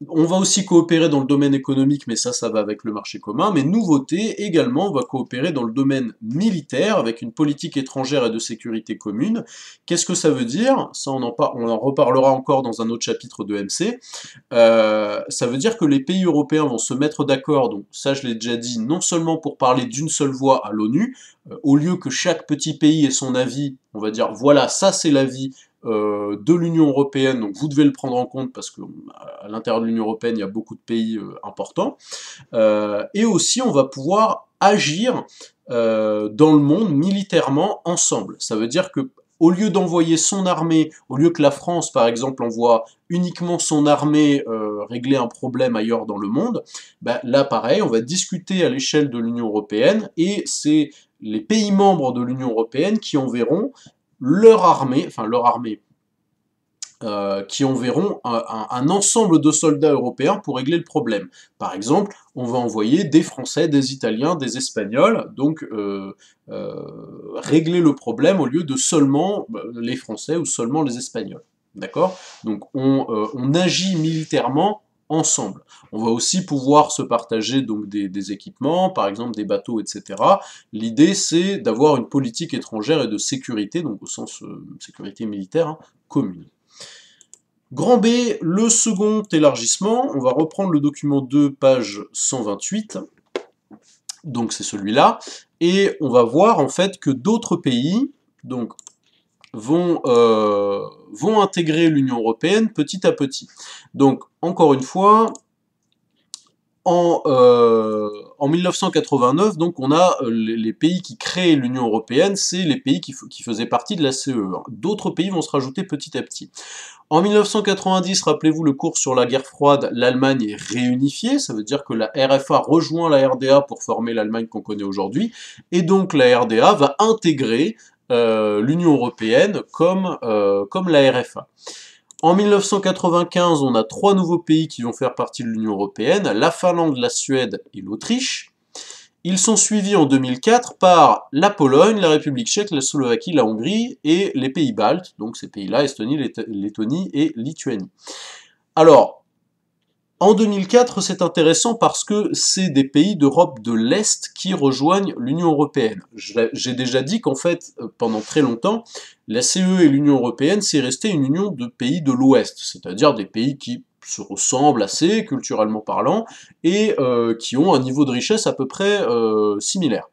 On va aussi coopérer dans le domaine économique, mais ça va avec le marché commun. Mais nouveauté, également, on va coopérer dans le domaine militaire, avec une politique étrangère et de sécurité commune. Qu'est-ce que ça veut dire ? Ça, on en reparlera encore dans un autre chapitre de MC. Ça veut dire que les pays européens vont se mettre d'accord, donc ça je l'ai déjà dit, non seulement pour parler d'une seule voix à l'ONU, au lieu que chaque petit pays ait son avis, on va dire, voilà, ça c'est l'avis de l'Union européenne, donc vous devez le prendre en compte parce que à l'intérieur de l'Union européenne, il y a beaucoup de pays importants. Et aussi, on va pouvoir agir dans le monde militairement ensemble. Ça veut dire que au lieu d'envoyer son armée, au lieu que la France, par exemple, envoie uniquement son armée régler un problème ailleurs dans le monde, là, pareil, on va discuter à l'échelle de l'Union européenne, et c'est les pays membres de l'Union européenne qui enverront leur armée, qui enverront un ensemble de soldats européens pour régler le problème. Par exemple, on va envoyer des Français, des Italiens, des Espagnols, donc régler le problème au lieu de seulement les Français ou seulement les Espagnols. D'accord ? Donc on agit militairement ensemble. On va aussi pouvoir se partager donc des équipements, par exemple des bateaux, etc. L'idée c'est d'avoir une politique étrangère et de sécurité, donc au sens sécurité militaire, commune. Grand B, le second élargissement, on va reprendre le document 2, page 128, donc c'est celui-là, et on va voir en fait que d'autres pays donc, vont intégrer l'Union européenne petit à petit. Donc, encore une fois, En 1989, donc, on a les pays qui créent l'Union Européenne, c'est les pays qui faisaient partie de la CE. D'autres pays vont se rajouter petit à petit. En 1990, rappelez-vous le cours sur la guerre froide, l'Allemagne est réunifiée, ça veut dire que la RFA rejoint la RDA pour former l'Allemagne qu'on connaît aujourd'hui, et donc la RDA va intégrer l'Union Européenne comme la RFA. En 1995, on a 3 nouveaux pays qui vont faire partie de l'Union Européenne, la Finlande, la Suède et l'Autriche. Ils sont suivis en 2004 par la Pologne, la République tchèque, la Slovaquie, la Hongrie et les pays baltes, donc ces pays-là, Estonie, Lettonie et Lituanie. Alors, en 2004, c'est intéressant parce que c'est des pays d'Europe de l'Est qui rejoignent l'Union Européenne. J'ai déjà dit qu'en fait, pendant très longtemps, la CE et l'Union Européenne, c'est resté une union de pays de l'Ouest, c'est-à-dire des pays qui se ressemblent assez, culturellement parlant, et qui ont un niveau de richesse à peu près similaire.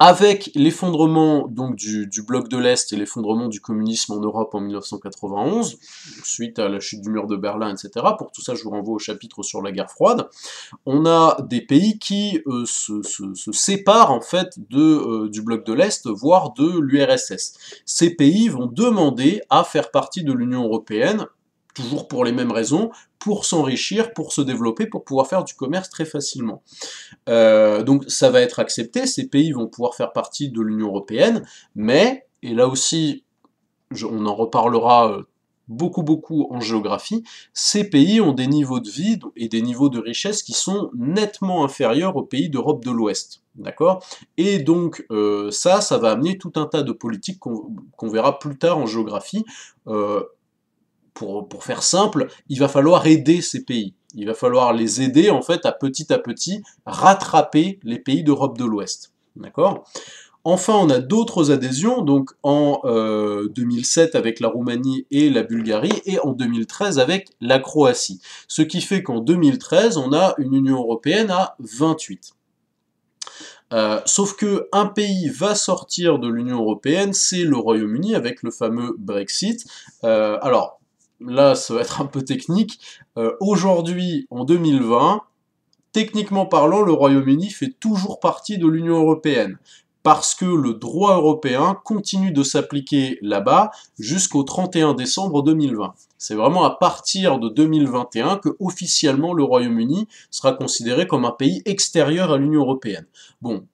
Avec l'effondrement donc du bloc de l'Est et l'effondrement du communisme en Europe en 1991, suite à la chute du mur de Berlin, etc., pour tout ça je vous renvoie au chapitre sur la guerre froide, on a des pays qui se séparent en fait du bloc de l'Est, voire de l'URSS. Ces pays vont demander à faire partie de l'Union Européenne, toujours pour les mêmes raisons, pour s'enrichir, pour se développer, pour pouvoir faire du commerce très facilement. Donc ça va être accepté, ces pays vont pouvoir faire partie de l'Union Européenne, mais, et là aussi on en reparlera beaucoup en géographie, ces pays ont des niveaux de vie et des niveaux de richesse qui sont nettement inférieurs aux pays d'Europe de l'Ouest. D'accord? Et donc ça va amener tout un tas de politiques qu'on verra plus tard en géographie. Pour faire simple, il va falloir aider ces pays. Il va falloir les aider en fait à petit rattraper les pays d'Europe de l'Ouest. D'accord? Enfin, on a d'autres adhésions, donc en 2007 avec la Roumanie et la Bulgarie, et en 2013 avec la Croatie. Ce qui fait qu'en 2013, on a une Union Européenne à 28. Sauf que un pays va sortir de l'Union Européenne, c'est le Royaume-Uni avec le fameux Brexit. Alors, là, ça va être un peu technique. Aujourd'hui, en 2020, techniquement parlant, le Royaume-Uni fait toujours partie de l'Union Européenne, parce que le droit européen continue de s'appliquer là-bas jusqu'au 31 décembre 2020. C'est vraiment à partir de 2021 que officiellement le Royaume-Uni sera considéré comme un pays extérieur à l'Union Européenne. Bon,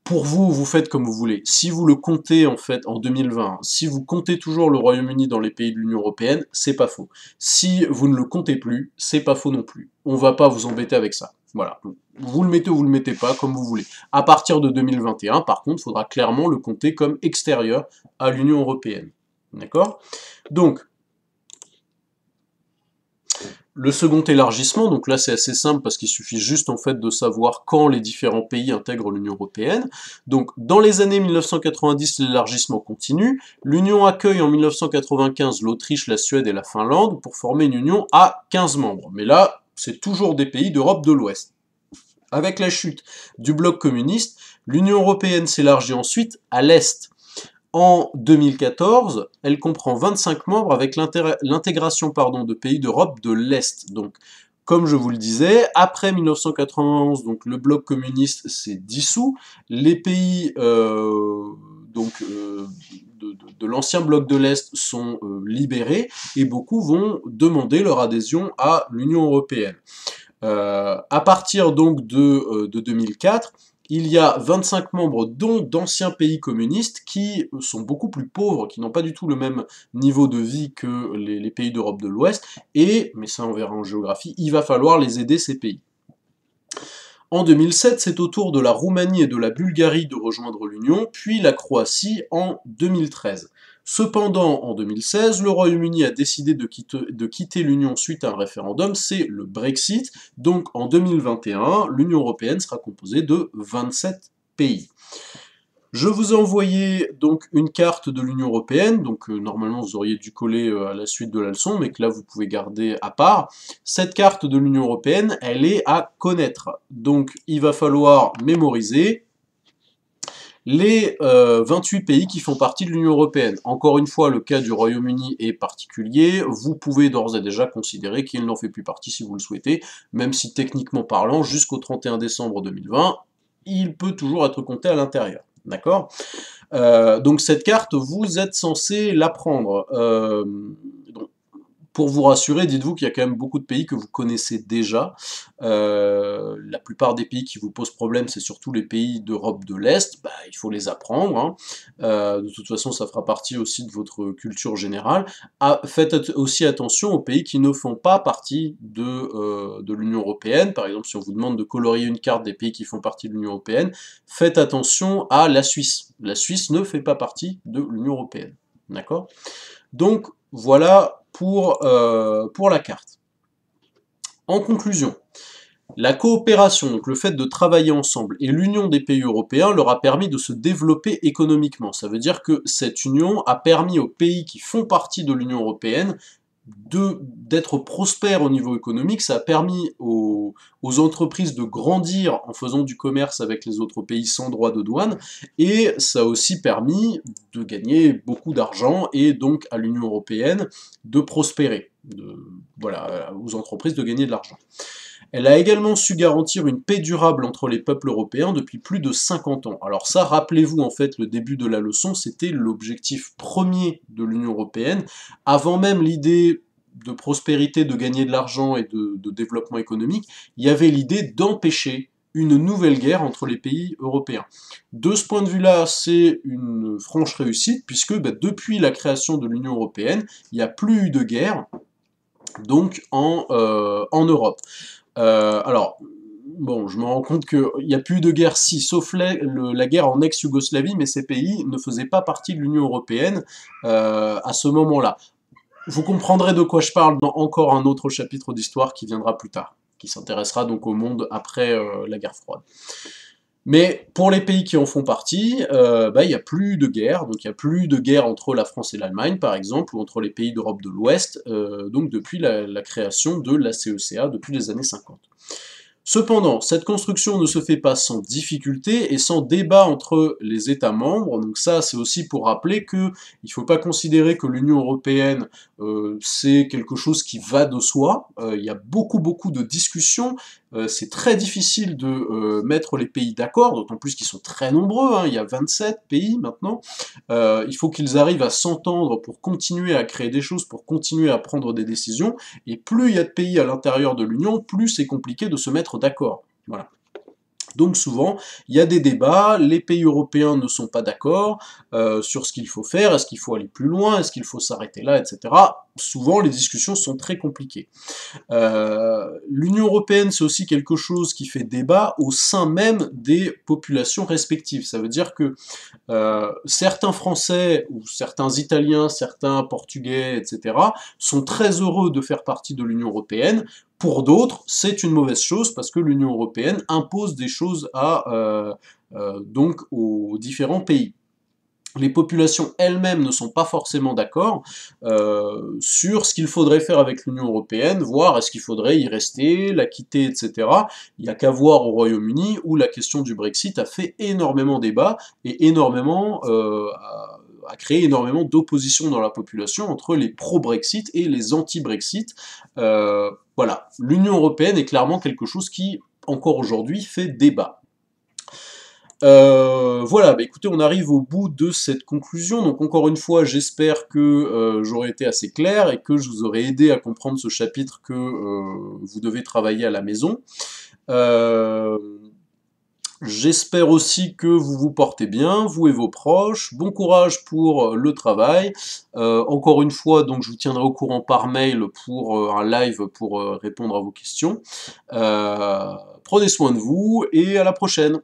pour vous, vous faites comme vous voulez. Si vous le comptez en fait en 2020, si vous comptez toujours le Royaume-Uni dans les pays de l'Union Européenne, c'est pas faux. Si vous ne le comptez plus, c'est pas faux non plus. On va pas vous embêter avec ça. Voilà. Vous le mettez ou vous le mettez pas, comme vous voulez. À partir de 2021, par contre, il faudra clairement le compter comme extérieur à l'Union Européenne. D'accord? Donc, le second élargissement, donc là c'est assez simple parce qu'il suffit juste en fait de savoir quand les différents pays intègrent l'Union Européenne. Donc dans les années 1990, l'élargissement continue. L'Union accueille en 1995 l'Autriche, la Suède et la Finlande pour former une union à 15 membres. Mais là, c'est toujours des pays d'Europe de l'Ouest. Avec la chute du bloc communiste, l'Union Européenne s'élargit ensuite à l'Est. En 2014, elle comprend 25 membres avec l'intégration de pays d'Europe de l'Est. Donc, comme je vous le disais, après 1991, donc le bloc communiste s'est dissous, les pays de l'ancien bloc de l'Est sont libérés et beaucoup vont demander leur adhésion à l'Union Européenne. À partir donc de 2004, il y a 25 membres, dont d'anciens pays communistes, qui sont beaucoup plus pauvres, qui n'ont pas du tout le même niveau de vie que les pays d'Europe de l'Ouest, et, mais ça on verra en géographie, il va falloir les aider ces pays. En 2007, c'est au tour de la Roumanie et de la Bulgarie de rejoindre l'Union, puis la Croatie en 2013. Cependant, en 2016, le Royaume-Uni a décidé de quitter l'Union suite à un référendum, c'est le Brexit. Donc en 2021, l'Union Européenne sera composée de 27 pays. Je vous ai envoyé donc une carte de l'Union Européenne, donc normalement vous auriez dû coller à la suite de la leçon, mais que là vous pouvez garder à part. Cette carte de l'Union Européenne, elle est à connaître. Donc il va falloir mémoriser les 28 pays qui font partie de l'Union Européenne. Encore une fois, le cas du Royaume-Uni est particulier, vous pouvez d'ores et déjà considérer qu'il n'en fait plus partie si vous le souhaitez, même si techniquement parlant, jusqu'au 31 décembre 2020, il peut toujours être compté à l'intérieur. D'accord? Donc cette carte, vous êtes censé la prendre. Pour vous rassurer, dites-vous qu'il y a quand même beaucoup de pays que vous connaissez déjà. La plupart des pays qui vous posent problème, c'est surtout les pays d'Europe de l'Est. Bah, il faut les apprendre, hein. De toute façon, ça fera partie aussi de votre culture générale. Faites aussi attention aux pays qui ne font pas partie de l'Union Européenne. Par exemple, si on vous demande de colorier une carte des pays qui font partie de l'Union Européenne, faites attention à la Suisse. La Suisse ne fait pas partie de l'Union Européenne. D'accord? Donc, voilà pour la carte. En conclusion, la coopération, donc le fait de travailler ensemble, et l'union des pays européens leur a permis de se développer économiquement. Ça veut dire que cette union a permis aux pays qui font partie de l'Union européenne d'être prospères au niveau économique, ça a permis aux entreprises de grandir en faisant du commerce avec les autres pays sans droit de douane, et ça a aussi permis de gagner beaucoup d'argent, et donc à l'Union européenne de prospérer, voilà, aux entreprises de gagner de l'argent. Elle a également su garantir une paix durable entre les peuples européens depuis plus de 50 ans. Alors ça, rappelez-vous, en fait, le début de la leçon, c'était l'objectif premier de l'Union européenne. Avant même l'idée de prospérité, de gagner de l'argent et de développement économique, il y avait l'idée d'empêcher une nouvelle guerre entre les pays européens. De ce point de vue-là, c'est une franche réussite, puisque depuis la création de l'Union européenne, il n'y a plus eu de guerre, donc en Europe. Alors, bon, je me rends compte qu'il n'y a plus de guerre, si, sauf la guerre en ex-Yougoslavie, mais ces pays ne faisaient pas partie de l'Union Européenne à ce moment-là. Vous comprendrez de quoi je parle dans encore un autre chapitre d'histoire qui viendra plus tard, qui s'intéressera donc au monde après la guerre froide. Mais pour les pays qui en font partie, il n'y a plus de guerre, donc il n'y a plus de guerre entre la France et l'Allemagne, par exemple, ou entre les pays d'Europe de l'Ouest, donc depuis la création de la CECA, depuis les années 50. Cependant, cette construction ne se fait pas sans difficulté et sans débat entre les États membres, donc ça c'est aussi pour rappeler que il ne faut pas considérer que l'Union Européenne c'est quelque chose qui va de soi, il y a beaucoup de discussions, c'est très difficile de mettre les pays d'accord, d'autant plus qu'ils sont très nombreux, hein, il y a 27 pays maintenant, il faut qu'ils arrivent à s'entendre pour continuer à créer des choses, pour continuer à prendre des décisions, et plus il y a de pays à l'intérieur de l'Union, plus c'est compliqué de se mettre d'accord. Voilà. Donc souvent, il y a des débats, les pays européens ne sont pas d'accord sur ce qu'il faut faire, est-ce qu'il faut aller plus loin, est-ce qu'il faut s'arrêter là, etc. Souvent, les discussions sont très compliquées. L'Union européenne, c'est aussi quelque chose qui fait débat au sein même des populations respectives. Ça veut dire que certains Français, ou certains Italiens, certains Portugais, etc., sont très heureux de faire partie de l'Union européenne. Pour d'autres, c'est une mauvaise chose parce que l'Union européenne impose des choses donc aux différents pays. Les populations elles-mêmes ne sont pas forcément d'accord sur ce qu'il faudrait faire avec l'Union européenne, voire est-ce qu'il faudrait y rester, la quitter, etc. Il n'y a qu'à voir au Royaume-Uni où la question du Brexit a fait énormément débat et a créé énormément d'opposition dans la population entre les pro-Brexit et les anti-Brexit. Voilà, l'Union européenne est clairement quelque chose qui, encore aujourd'hui, fait débat. Voilà, écoutez, on arrive au bout de cette conclusion, donc encore une fois, j'espère que j'aurai été assez clair et que je vous aurai aidé à comprendre ce chapitre que vous devez travailler à la maison. J'espère aussi que vous vous portez bien, vous et vos proches. Bon courage pour le travail. Encore une fois, donc je vous tiendrai au courant par mail pour un live pour répondre à vos questions. Prenez soin de vous et à la prochaine.